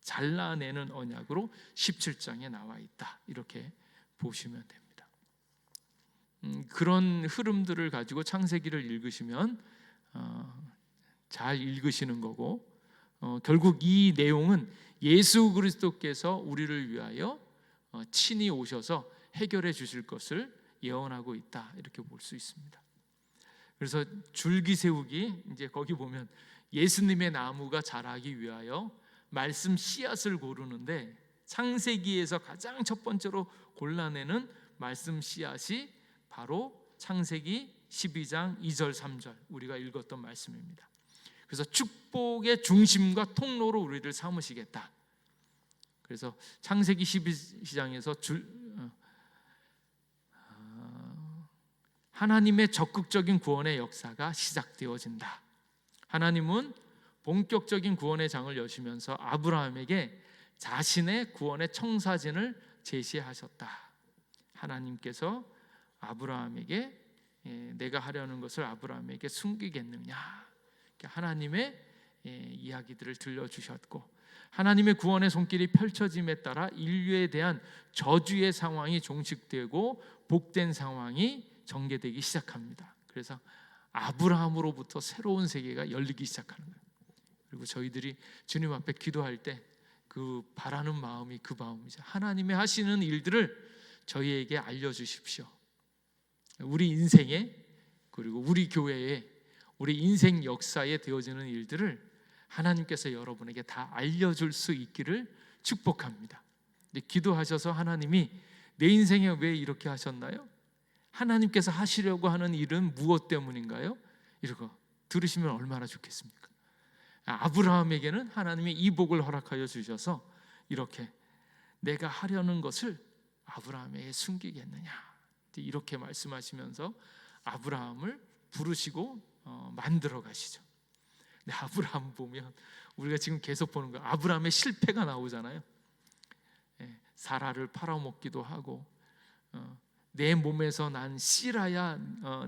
잘라내는 언약으로 17장에 나와 있다. 이렇게 보시면 됩니다. 그런 흐름들을 가지고 창세기를 읽으시면 잘 읽으시는 거고, 결국 이 내용은 예수 그리스도께서 우리를 위하여 친히 오셔서 해결해 주실 것을 예언하고 있다. 이렇게 볼 수 있습니다. 그래서 줄기 세우기, 이제 거기 보면 예수님의 나무가 자라기 위하여 말씀 씨앗을 고르는데, 창세기에서 가장 첫 번째로 골라내는 말씀 씨앗이 바로 창세기 12장 2절 3절 우리가 읽었던 말씀입니다. 그래서 축복의 중심과 통로로 우리를 삼으시겠다. 그래서 창세기 12장에서 하나님의 적극적인 구원의 역사가 시작되어진다. 하나님은 본격적인 구원의 장을 여시면서 아브라함에게 자신의 구원의 청사진을 제시하셨다. 하나님께서 아브라함에게 내가 하려는 것을 아브라함에게 숨기겠느냐, 하나님의 이야기들을 들려주셨고, 하나님의 구원의 손길이 펼쳐짐에 따라 인류에 대한 저주의 상황이 종식되고 복된 상황이 전개되기 시작합니다. 그래서 아브라함으로부터 새로운 세계가 열리기 시작하는 거예요. 그리고 저희들이 주님 앞에 기도할 때 그 바라는 마음이 그 마음이죠. 하나님의 하시는 일들을 저희에게 알려주십시오. 우리 인생에, 그리고 우리 교회에, 우리 인생 역사에 되어지는 일들을 하나님께서 여러분에게 다 알려줄 수 있기를 축복합니다. 근데 기도하셔서 하나님이 내 인생에 왜 이렇게 하셨나요? 하나님께서 하시려고 하는 일은 무엇 때문인가요? 이러고 들으시면 얼마나 좋겠습니까? 아브라함에게는 하나님이 이 복을 허락하여 주셔서 이렇게 내가 하려는 것을 아브라함에게 숨기겠느냐, 이렇게 말씀하시면서 아브라함을 부르시고 만들어 가시죠. 근데 아브라함 보면 우리가 지금 계속 보는 거예요. 아브라함의 실패가 나오잖아요. 사라를 팔아먹기도 하고, 내 몸에서 난 씨라야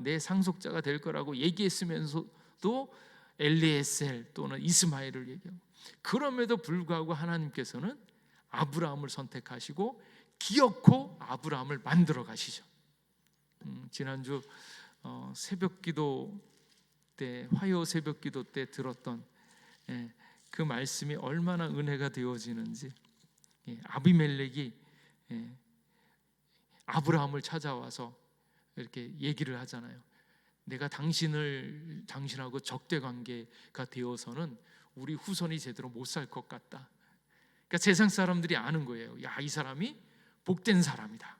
내 상속자가 될 거라고 얘기했으면서도 엘리에셀 또는 이스마엘을 얘기하고, 그럼에도 불구하고 하나님께서는 아브라함을 선택하시고 기어코 아브라함을 만들어 가시죠. 지난주 새벽기도 때, 화요 새벽기도 때 들었던 그 말씀이 얼마나 은혜가 되어지는지, 아비멜렉이 아브라함을 찾아와서 이렇게 얘기를 하잖아요. 내가 당신하고 적대 관계가 되어서는 우리 후손이 제대로 못 살 것 같다. 그러니까 세상 사람들이 아는 거예요. 야, 이 사람이 복된 사람이다.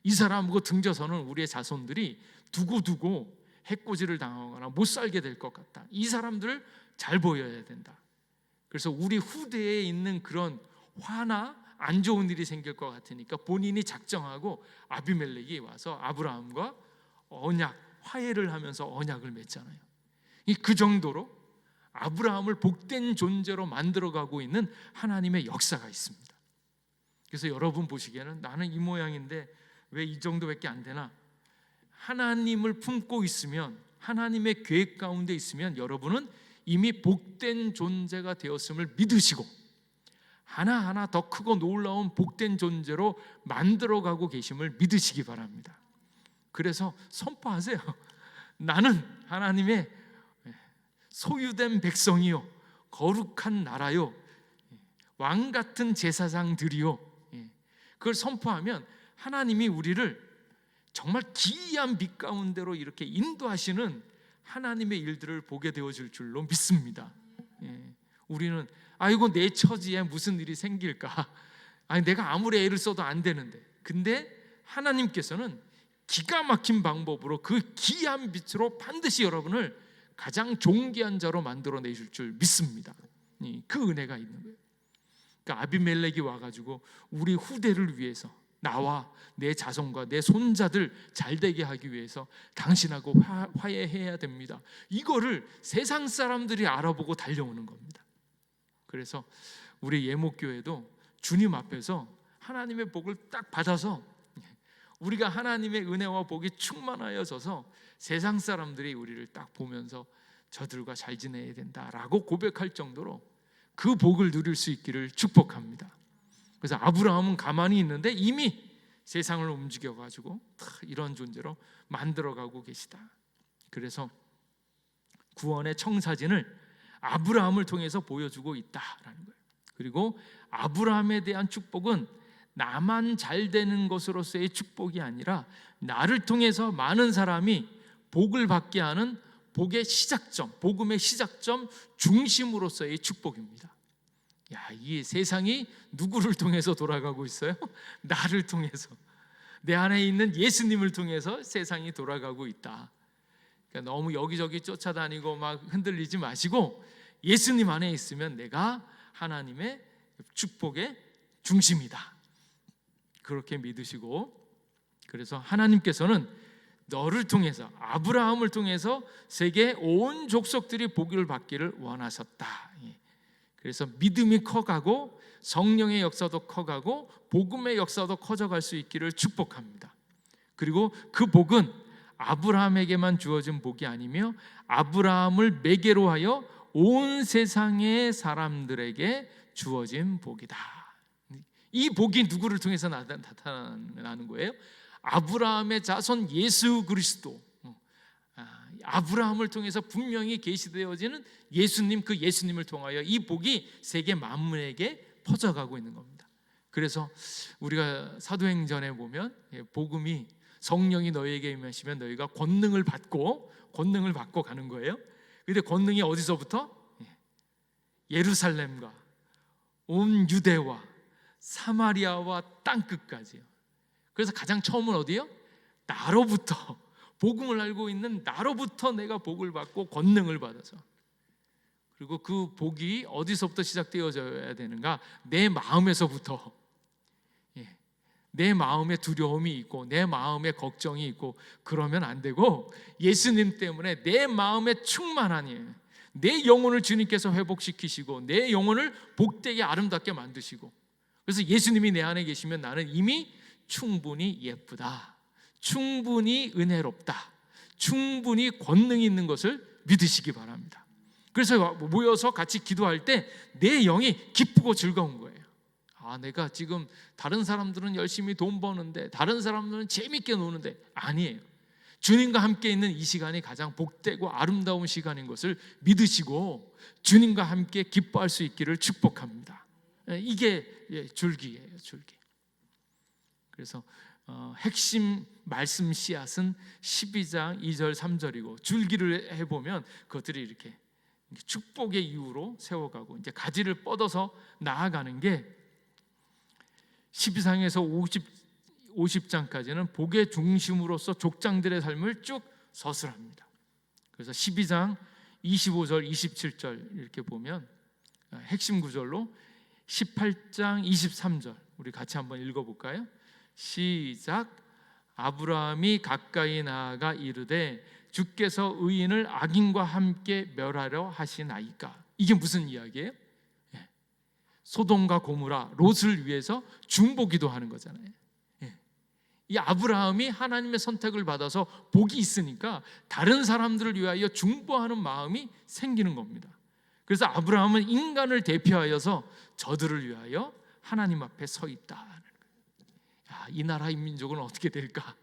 이 사람하고 등져서는 우리의 자손들이 두고두고 해코지를 당하거나 못 살게 될 것 같다. 이 사람들을 잘 보여야 된다. 그래서 우리 후대에 있는 그런 화나 안 좋은 일이 생길 것 같으니까 본인이 작정하고 아비멜렉이 와서 아브라함과 화해를 하면서 언약을 맺잖아요. 그 정도로 아브라함을 복된 존재로 만들어가고 있는 하나님의 역사가 있습니다. 그래서 여러분 보시기에는 나는 이 모양인데 왜 이 정도밖에 안 되나? 하나님을 품고 있으면, 하나님의 계획 가운데 있으면 여러분은 이미 복된 존재가 되었음을 믿으시고 하나하나 더 크고 놀라운 복된 존재로 만들어가고 계심을 믿으시기 바랍니다. 그래서 선포하세요. 나는 하나님의 소유된 백성이요, 거룩한 나라요, 왕같은 제사장들이요. 그걸 선포하면 하나님이 우리를 정말 기이한 빛 가운데로 이렇게 인도하시는 하나님의 일들을 보게 되어질 줄로 믿습니다. 우리는 아이고 내 처지에 무슨 일이 생길까, 아니 내가 아무리 애를 써도 안 되는데, 근데 하나님께서는 기가 막힌 방법으로 그 기이한 빛으로 반드시 여러분을 가장 존귀한 자로 만들어 내실 줄 믿습니다. 그 은혜가 있는 거예요. 그러니까 아비멜렉이 와가지고 우리 후대를 위해서, 나와 내 자손과 내 손자들 잘되게 하기 위해서 당신하고 화해해야 됩니다. 이거를 세상 사람들이 알아보고 달려오는 겁니다. 그래서 우리 예목교회도 주님 앞에서 하나님의 복을 딱 받아서 우리가 하나님의 은혜와 복이 충만하여져서 세상 사람들이 우리를 딱 보면서 저들과 잘 지내야 된다라고 고백할 정도로 그 복을 누릴 수 있기를 축복합니다. 그래서 아브라함은 가만히 있는데 이미 세상을 움직여가지고 이런 존재로 만들어가고 계시다. 그래서 구원의 청사진을 아브라함을 통해서 보여주고 있다라는 거예요. 그리고 아브라함에 대한 축복은 나만 잘 되는 것으로서의 축복이 아니라 나를 통해서 많은 사람이 복을 받게 하는 복의 시작점, 복음의 시작점 중심으로서의 축복입니다. 야, 이 세상이 누구를 통해서 돌아가고 있어요? 나를 통해서, 내 안에 있는 예수님을 통해서 세상이 돌아가고 있다. 그러니까 너무 여기저기 쫓아다니고 막 흔들리지 마시고 예수님 안에 있으면 내가 하나님의 축복의 중심이다. 그렇게 믿으시고, 그래서 하나님께서는 너를 통해서, 아브라함을 통해서 세계 온 족속들이 복을 받기를 원하셨다. 그래서 믿음이 커가고 성령의 역사도 커가고 복음의 역사도 커져갈 수 있기를 축복합니다. 그리고 그 복은 아브라함에게만 주어진 복이 아니며 아브라함을 매개로 하여 온 세상의 사람들에게 주어진 복이다. 이 복이 누구를 통해서 나타나는 거예요? 아브라함의 자손 예수 그리스도, 아브라함을 통해서 분명히 계시되어지는 예수님, 그 예수님을 통하여 이 복이 세계 만물에게 퍼져가고 있는 겁니다. 그래서 우리가 사도행전에 보면 복음이 성령이 너희에게 임하시면 너희가 권능을 받고 가는 거예요. 근데 권능이 어디서부터? 예루살렘과 온 유대와 사마리아와 땅끝까지요. 그래서 가장 처음은 어디요? 나로부터, 복음을 알고 있는 나로부터 내가 복을 받고 권능을 받아서, 그리고 그 복이 어디서부터 시작되어져야 되는가? 내 마음에서부터. 내 마음에 두려움이 있고 내 마음에 걱정이 있고 그러면 안 되고, 예수님 때문에 내 마음에 충만하니 내 영혼을 주님께서 회복시키시고 내 영혼을 복되게 아름답게 만드시고, 그래서 예수님이 내 안에 계시면 나는 이미 충분히 예쁘다, 충분히 은혜롭다, 충분히 권능이 있는 것을 믿으시기 바랍니다. 그래서 모여서 같이 기도할 때 내 영이 기쁘고 즐거운 거예요. 내가 지금 다른 사람들은 열심히 돈 버는데, 다른 사람들은 재밌게 노는데, 아니에요. 주님과 함께 있는 이 시간이 가장 복되고 아름다운 시간인 것을 믿으시고 주님과 함께 기뻐할 수 있기를 축복합니다. 이게 줄기예요, 줄기. 그래서 핵심 말씀 씨앗은 12장 2절 3절이고, 줄기를 해보면 그것들이 이렇게 축복의 이유로 세워가고 이제 가지를 뻗어서 나아가는 게 12장에서 50장까지는 복의 중심으로서 족장들의 삶을 쭉 서술합니다. 그래서 12장 25절 27절 이렇게 보면 핵심 구절로 18장 23절 우리 같이 한번 읽어볼까요? 시작. 아브라함이 가까이 나아가 이르되 주께서 의인을 악인과 함께 멸하려 하시나이까. 이게 무슨 이야기예요? 소돔과 고모라, 롯을 위해서 중보기도 하는 거잖아요. 이 아브라함이 하나님의 선택을 받아서 복이 있으니까 다른 사람들을 위하여 중보하는 마음이 생기는 겁니다. 그래서 아브라함은 인간을 대표하여서 저들을 위하여 하나님 앞에 서 있다. 이 나라 이 민족은 어떻게 될까?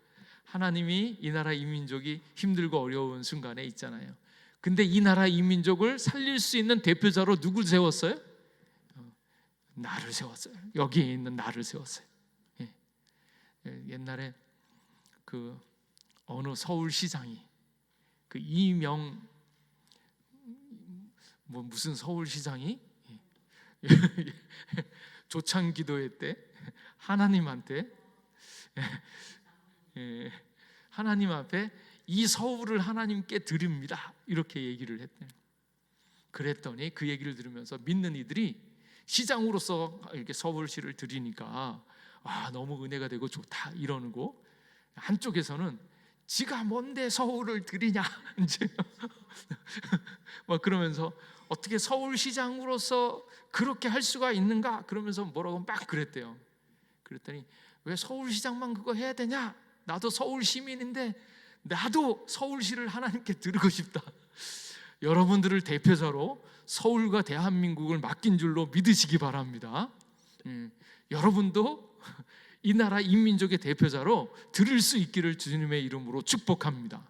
하나님이 이 나라 이 민족이 힘들고 어려운 순간에 있잖아요. 근데 이 나라 이 민족을 살릴 수 있는 대표자로 누굴 세웠어요? 나를 세웠어요. 여기에 있는 나를 세웠어요. 옛날에 그 어느 서울시장이 그 이명 무슨 서울시장이 조창기도회 때 하나님한테 하나님 앞에 이 서울을 하나님께 드립니다 이렇게 얘기를 했대요. 그랬더니 그 얘기를 들으면서 믿는 이들이 시장으로서 이렇게 서울시를 드리니까 너무 은혜가 되고 좋다 이러고, 한쪽에서는 지가 뭔데 서울을 드리냐 이제 막 그러면서 어떻게 서울시장으로서 그렇게 할 수가 있는가 그러면서 뭐라고 막 그랬대요. 그랬더니 왜 서울시장만 그거 해야 되냐? 나도 서울 시민인데 나도 서울시를 하나님께 드리고 싶다. 여러분들을 대표자로 서울과 대한민국을 맡긴 줄로 믿으시기 바랍니다. 여러분도 이 나라 인민족의 대표자로 들을 수 있기를 주님의 이름으로 축복합니다.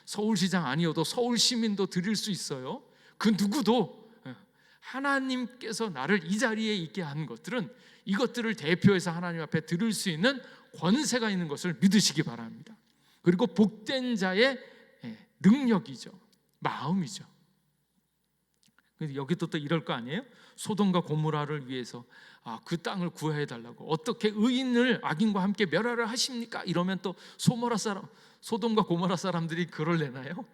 서울시장 아니어도 서울 시민도 드릴 수 있어요. 그 누구도 하나님께서 나를 이 자리에 있게 한 것들은 이것들을 대표해서 하나님 앞에 드릴 수 있는 권세가 있는 것을 믿으시기 바랍니다. 그리고 복된 자의 능력이죠, 마음이죠. 근데 여기도 또 이럴 거 아니에요? 소돔과 고모라를 위해서 그 땅을 구해해 달라고, 어떻게 의인을 악인과 함께 멸하려 하십니까? 이러면 또 소돔과 고모라 사람들이 그럴 내나요?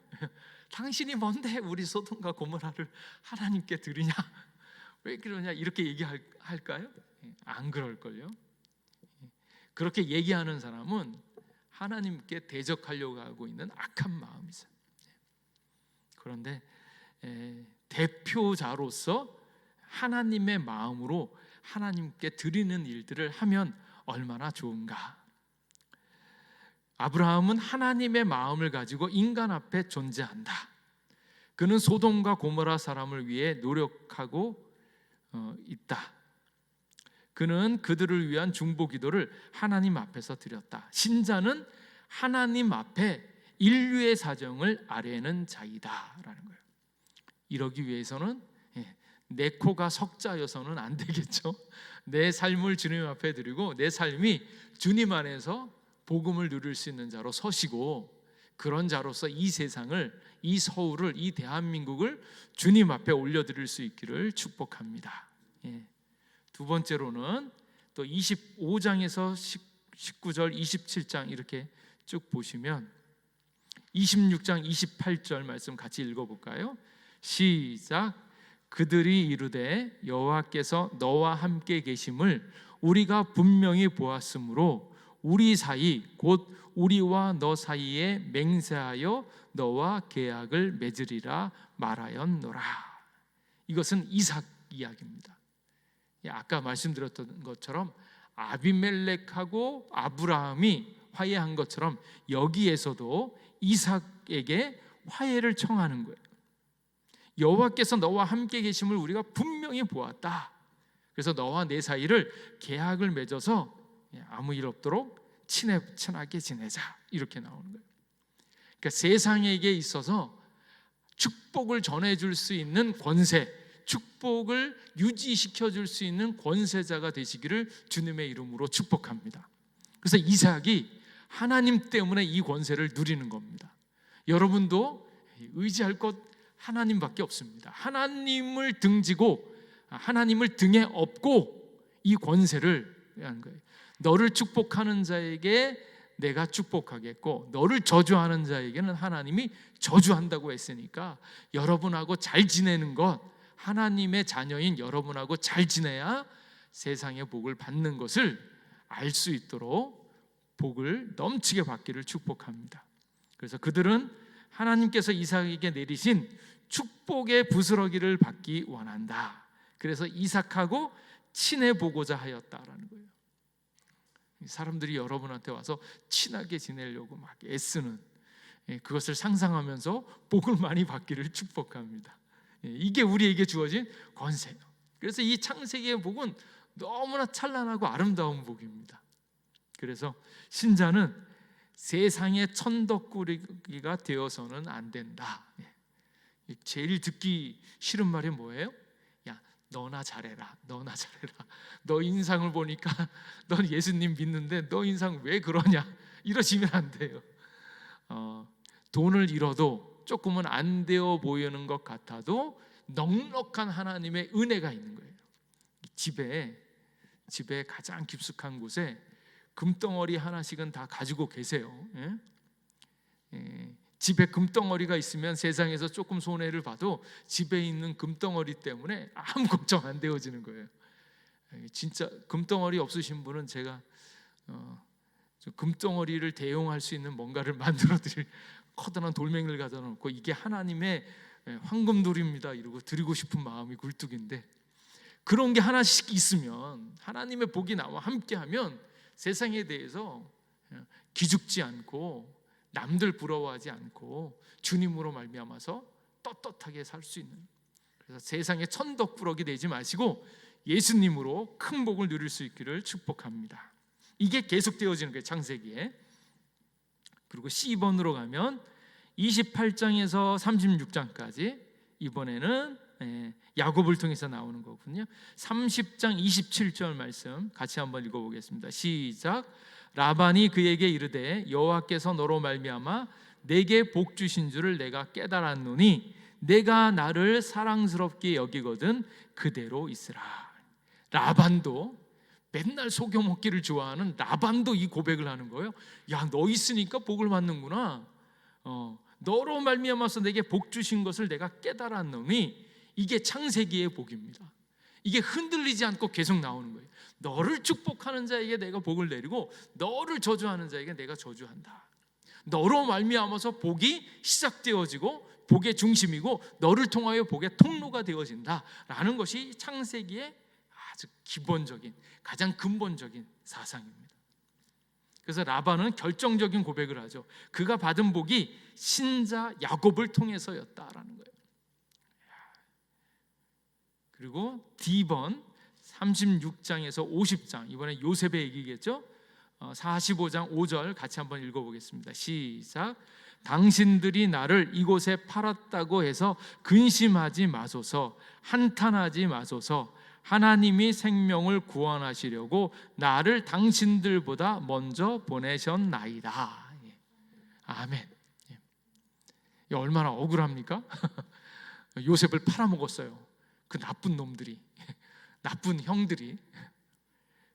당신이 뭔데 우리 소돔과 고모라를 하나님께 드리냐? 왜 그러냐? 이렇게 얘기할까요? 안 그럴걸요. 그렇게 얘기하는 사람은 하나님께 대적하려고 하고 있는 악한 마음이죠. 그런데 대표자로서 하나님의 마음으로 하나님께 드리는 일들을 하면 얼마나 좋은가. 아브라함은 하나님의 마음을 가지고 인간 앞에 존재한다. 그는 소돔과 고모라 사람을 위해 노력하고 있다. 그는 그들을 위한 중보 기도를 하나님 앞에서 드렸다. 신자는 하나님 앞에 인류의 사정을 아뢰는 자이다라는 거예요. 이러기 위해서는 내 코가 석자여서는 안 되겠죠. 내 삶을 주님 앞에 드리고 내 삶이 주님 안에서 복음을 누릴 수 있는 자로 서시고, 그런 자로서 이 세상을, 이 서울을, 이 대한민국을 주님 앞에 올려드릴 수 있기를 축복합니다. 두 번째로는 또 25장에서 19절, 27장 이렇게 쭉 보시면 26장 28절 말씀 같이 읽어볼까요? 시작. 그들이 이르되 여호와께서 너와 함께 계심을 우리가 분명히 보았으므로 우리 사이 곧 우리와 너 사이에 맹세하여 너와 계약을 맺으리라 말하였노라. 이것은 이삭 이야기입니다. 아까 말씀드렸던 것처럼 아비멜렉하고 아브라함이 화해한 것처럼 여기에서도 이삭에게 화해를 청하는 거예요. 여호와께서 너와 함께 계심을 우리가 분명히 보았다. 그래서 너와 내 사이를 계약을 맺어서 아무 일 없도록 친하게 지내자, 이렇게 나오는 거예요. 그러니까 세상에게 있어서 축복을 전해줄 수 있는 권세, 축복을 유지시켜 줄 수 있는 권세자가 되시기를 주님의 이름으로 축복합니다. 그래서 이삭이 하나님 때문에 이 권세를 누리는 겁니다. 여러분도 의지할 것 하나님밖에 없습니다. 하나님을 등지고 하나님을 등에 업고 이 권세를 하는 거예요. 너를 축복하는 자에게 내가 축복하겠고 너를 저주하는 자에게는 하나님이 저주한다고 했으니까 여러분하고 잘 지내는 것, 하나님의 자녀인 여러분하고 잘 지내야 세상의 복을 받는 것을 알 수 있도록 복을 넘치게 받기를 축복합니다. 그래서 그들은 하나님께서 이삭에게 내리신 축복의 부스러기를 받기 원한다. 그래서 이삭하고 친해 보고자 하였다라는 거예요. 사람들이 여러분한테 와서 친하게 지내려고 막 애쓰는, 그것을 상상하면서 복을 많이 받기를 축복합니다. 이게 우리에게 주어진 권세예요. 그래서 이 창세기의 복은 너무나 찬란하고 아름다운 복입니다. 그래서 신자는 세상의 천덕꾸러기가 되어서는 안 된다. 제일 듣기 싫은 말이 뭐예요? 야, 너나 잘해라, 너나 잘해라. 너 인상을 보니까 넌 예수님 믿는데 너 인상 왜 그러냐, 이러시면 안 돼요. 돈을 잃어도 조금은 안 되어 보이는 것 같아도 넉넉한 하나님의 은혜가 있는 거예요. 집에 가장 깊숙한 곳에 금덩어리 하나씩은 다 가지고 계세요. 집에 금덩어리가 있으면 세상에서 조금 손해를 봐도 집에 있는 금덩어리 때문에 아무 걱정 안 되어지는 거예요. 진짜 금덩어리 없으신 분은 제가 금덩어리를 대용할 수 있는 뭔가를 만들어 드릴, 커다란 돌멩이를 가져다 놓고 이게 하나님의 황금돌입니다 이러고 드리고 싶은 마음이 굴뚝인데, 그런 게 하나씩 있으면 하나님의 복이 나와 함께하면 세상에 대해서 기죽지 않고 남들 부러워하지 않고 주님으로 말미암아서 떳떳하게 살 수 있는, 그래서 세상에 천덕꾸러기 되지 마시고 예수님으로 큰 복을 누릴 수 있기를 축복합니다. 이게 계속되어지는 거예요, 창세기에. 그리고 C번으로 가면 28장에서 36장까지 이번에는 야곱을 통해서 나오는 거군요. 30장 27절 말씀 같이 한번 읽어보겠습니다. 시작. 라반이 그에게 이르되 여호와께서 너로 말미암아 내게 복 주신 줄을 내가 깨달았노니 내가 나를 사랑스럽게 여기거든 그대로 있으라. 라반도 맨날 속여먹기를 좋아하는 라반도 이 고백을 하는 거예요. 야, 너 있으니까 복을 받는구나. 너로 말미암아서 내게 복 주신 것을 내가 깨달았노니, 이게 창세기의 복입니다. 이게 흔들리지 않고 계속 나오는 거예요. 너를 축복하는 자에게 내가 복을 내리고 너를 저주하는 자에게 내가 저주한다. 너로 말미암아서 복이 시작되어지고 복의 중심이고 너를 통하여 복의 통로가 되어진다라는 것이 창세기의 아주 기본적인, 가장 근본적인 사상입니다. 그래서 라반은 결정적인 고백을 하죠. 그가 받은 복이 신자 야곱을 통해서였다라는 거예요. 그리고 D번 36장에서 50장, 이번에 요셉의 얘기겠죠. 45장 5절 같이 한번 읽어보겠습니다. 시작. 당신들이 나를 이곳에 팔았다고 해서 근심하지 마소서, 한탄하지 마소서. 하나님이 생명을 구원하시려고 나를 당신들보다 먼저 보내셨나이다. 아멘. 얼마나 억울합니까? 요셉을 팔아먹었어요. 그 나쁜 놈들이, 나쁜 형들이.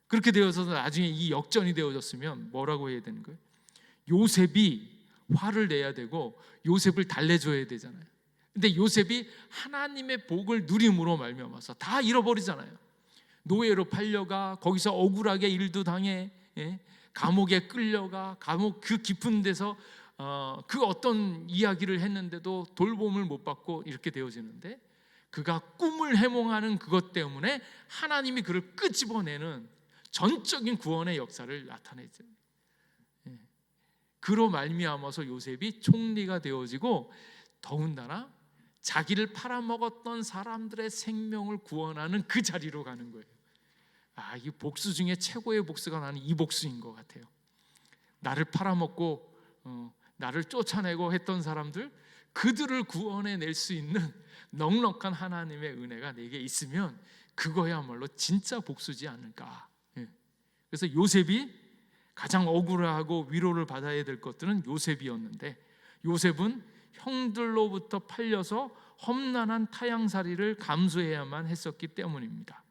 그렇게 되어서 나중에 이 역전이 되어졌으면 뭐라고 해야 되는 거예요? 요셉이 화를 내야 되고 요셉을 달래줘야 되잖아요. 근데 요셉이 하나님의 복을 누림으로 말미암아서 다 잃어버리잖아요. 노예로 팔려가, 거기서 억울하게 일도 당해, 감옥에 끌려가, 감옥 그 깊은 데서 그 어떤 이야기를 했는데도 돌봄을 못 받고 이렇게 되어지는데, 그가 꿈을 해몽하는 그것 때문에 하나님이 그를 끄집어내는 전적인 구원의 역사를 나타내죠. 그로 말미암아서 요셉이 총리가 되어지고 더군다나 자기를 팔아먹었던 사람들의 생명을 구원하는 그 자리로 가는 거예요. 이 복수 중에 최고의 복수가 나는 이 복수인 것 같아요. 나를 팔아먹고 나를 쫓아내고 했던 사람들, 그들을 구원해낼 수 있는 넉넉한 하나님의 은혜가 내게 있으면 그거야말로 진짜 복수지 않을까. 그래서 요셉이 가장 억울하고 위로를 받아야 될 것들은 요셉이었는데, 요셉은 형들로부터 팔려서 험난한 타향살이를 감수해야만 했었기 때문입니다.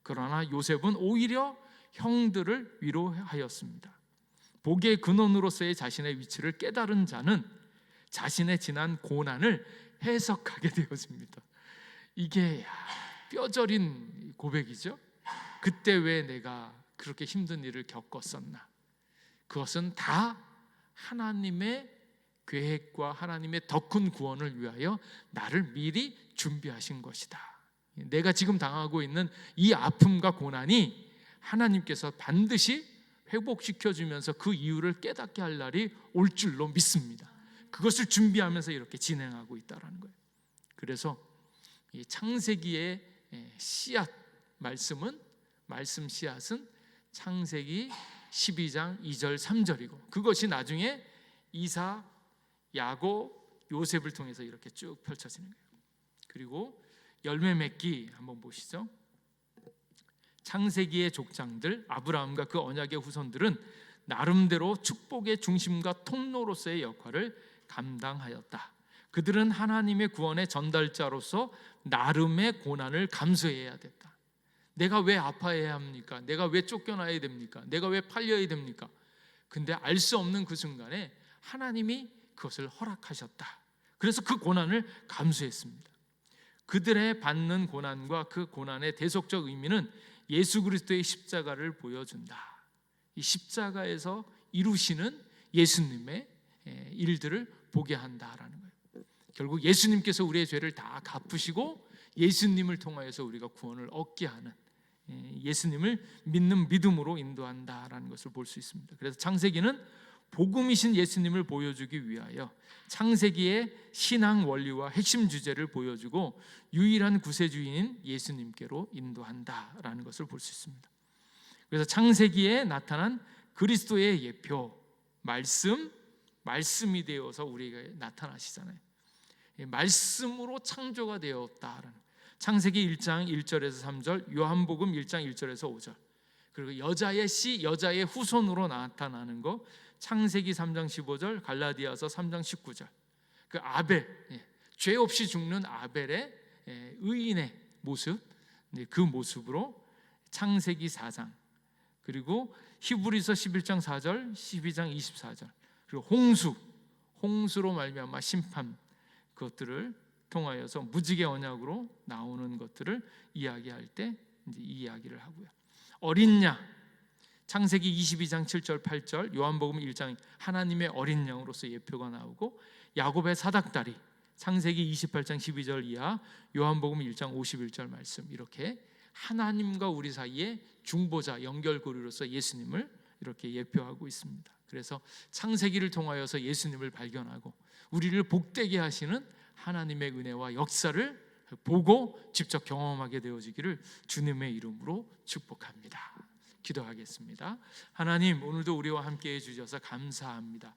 그러나 요셉은 오히려 형들을 위로하였습니다. 복의 근원으로서의 자신의 위치를 깨달은 자는 자신의 지난 고난을 해석하게 되어집니다. 이게 뼈저린 고백이죠. 그때 왜 내가 그렇게 힘든 일을 겪었었나? 그것은 다 하나님의 계획과 하나님의 더 큰 구원을 위하여 나를 미리 준비하신 것이다. 내가 지금 당하고 있는 이 아픔과 고난이 하나님께서 반드시 회복시켜주면서 그 이유를 깨닫게 할 날이 올 줄로 믿습니다. 그것을 준비하면서 이렇게 진행하고 있다는 거예요. 그래서 이 창세기의 씨앗 말씀은, 말씀 씨앗은 창세기 12장 2절 3절이고 그것이 나중에 이사, 야곱, 요셉을 통해서 이렇게 쭉 펼쳐지는 거예요. 그리고 열매 맺기 한번 보시죠. 창세기의 족장들, 아브라함과 그 언약의 후손들은 나름대로 축복의 중심과 통로로서의 역할을 감당하였다. 그들은 하나님의 구원의 전달자로서 나름의 고난을 감수해야 됐다. 내가 왜 아파해야 합니까? 내가 왜 쫓겨나야 됩니까? 내가 왜 팔려야 됩니까? 근데 알 수 없는 그 순간에 하나님이 그것을 허락하셨다. 그래서 그 고난을 감수했습니다. 그들의 받는 고난과 그 고난의 대속적 의미는 예수 그리스도의 십자가를 보여준다. 이 십자가에서 이루시는 예수님의 일들을 보게 한다라는 거예요. 결국 예수님께서 우리의 죄를 다 갚으시고 예수님을 통하여서 우리가 구원을 얻게 하는, 예수님을 믿는 믿음으로 인도한다라는 것을 볼 수 있습니다. 그래서 창세기는 복음이신 예수님을 보여주기 위하여 창세기의 신앙 원리와 핵심 주제를 보여주고 유일한 구세주인 예수님께로 인도한다라는 것을 볼 수 있습니다. 그래서 창세기에 나타난 그리스도의 예표, 말씀이 되어서 우리에게 나타나시잖아요. 말씀으로 창조가 되었다라는, 창세기 1장 1절에서 3절, 요한복음 1장 1절에서 5절, 그리고 여자의 씨, 여자의 후손으로 나타나는 거 창세기 3장 15절, 갈라디아서 3장 19절. 그 아벨, 죄 없이 죽는 아벨의 의인의 모습, 그 모습으로 창세기 4장, 그리고 히브리서 11장 4절, 12장 24절, 그리고 홍수로 말미암아 심판, 그것들을 통하여서 무지개 언약으로 나오는 것들을 이야기할 때 이제 이 이야기를 하고요. 어린 양, 창세기 22장 7절 8절, 요한복음 1장 하나님의 어린 양으로서 예표가 나오고, 야곱의 사닥다리, 창세기 28장 12절 이하, 요한복음 1장 51절 말씀, 이렇게 하나님과 우리 사이에 중보자, 연결고리로서 예수님을 이렇게 예표하고 있습니다. 그래서 창세기를 통하여서 예수님을 발견하고 우리를 복되게 하시는 하나님의 은혜와 역사를 보고 직접 경험하게 되어지기를 주님의 이름으로 축복합니다. 기도하겠습니다. 하나님, 오늘도 우리와 함께 해주셔서 감사합니다.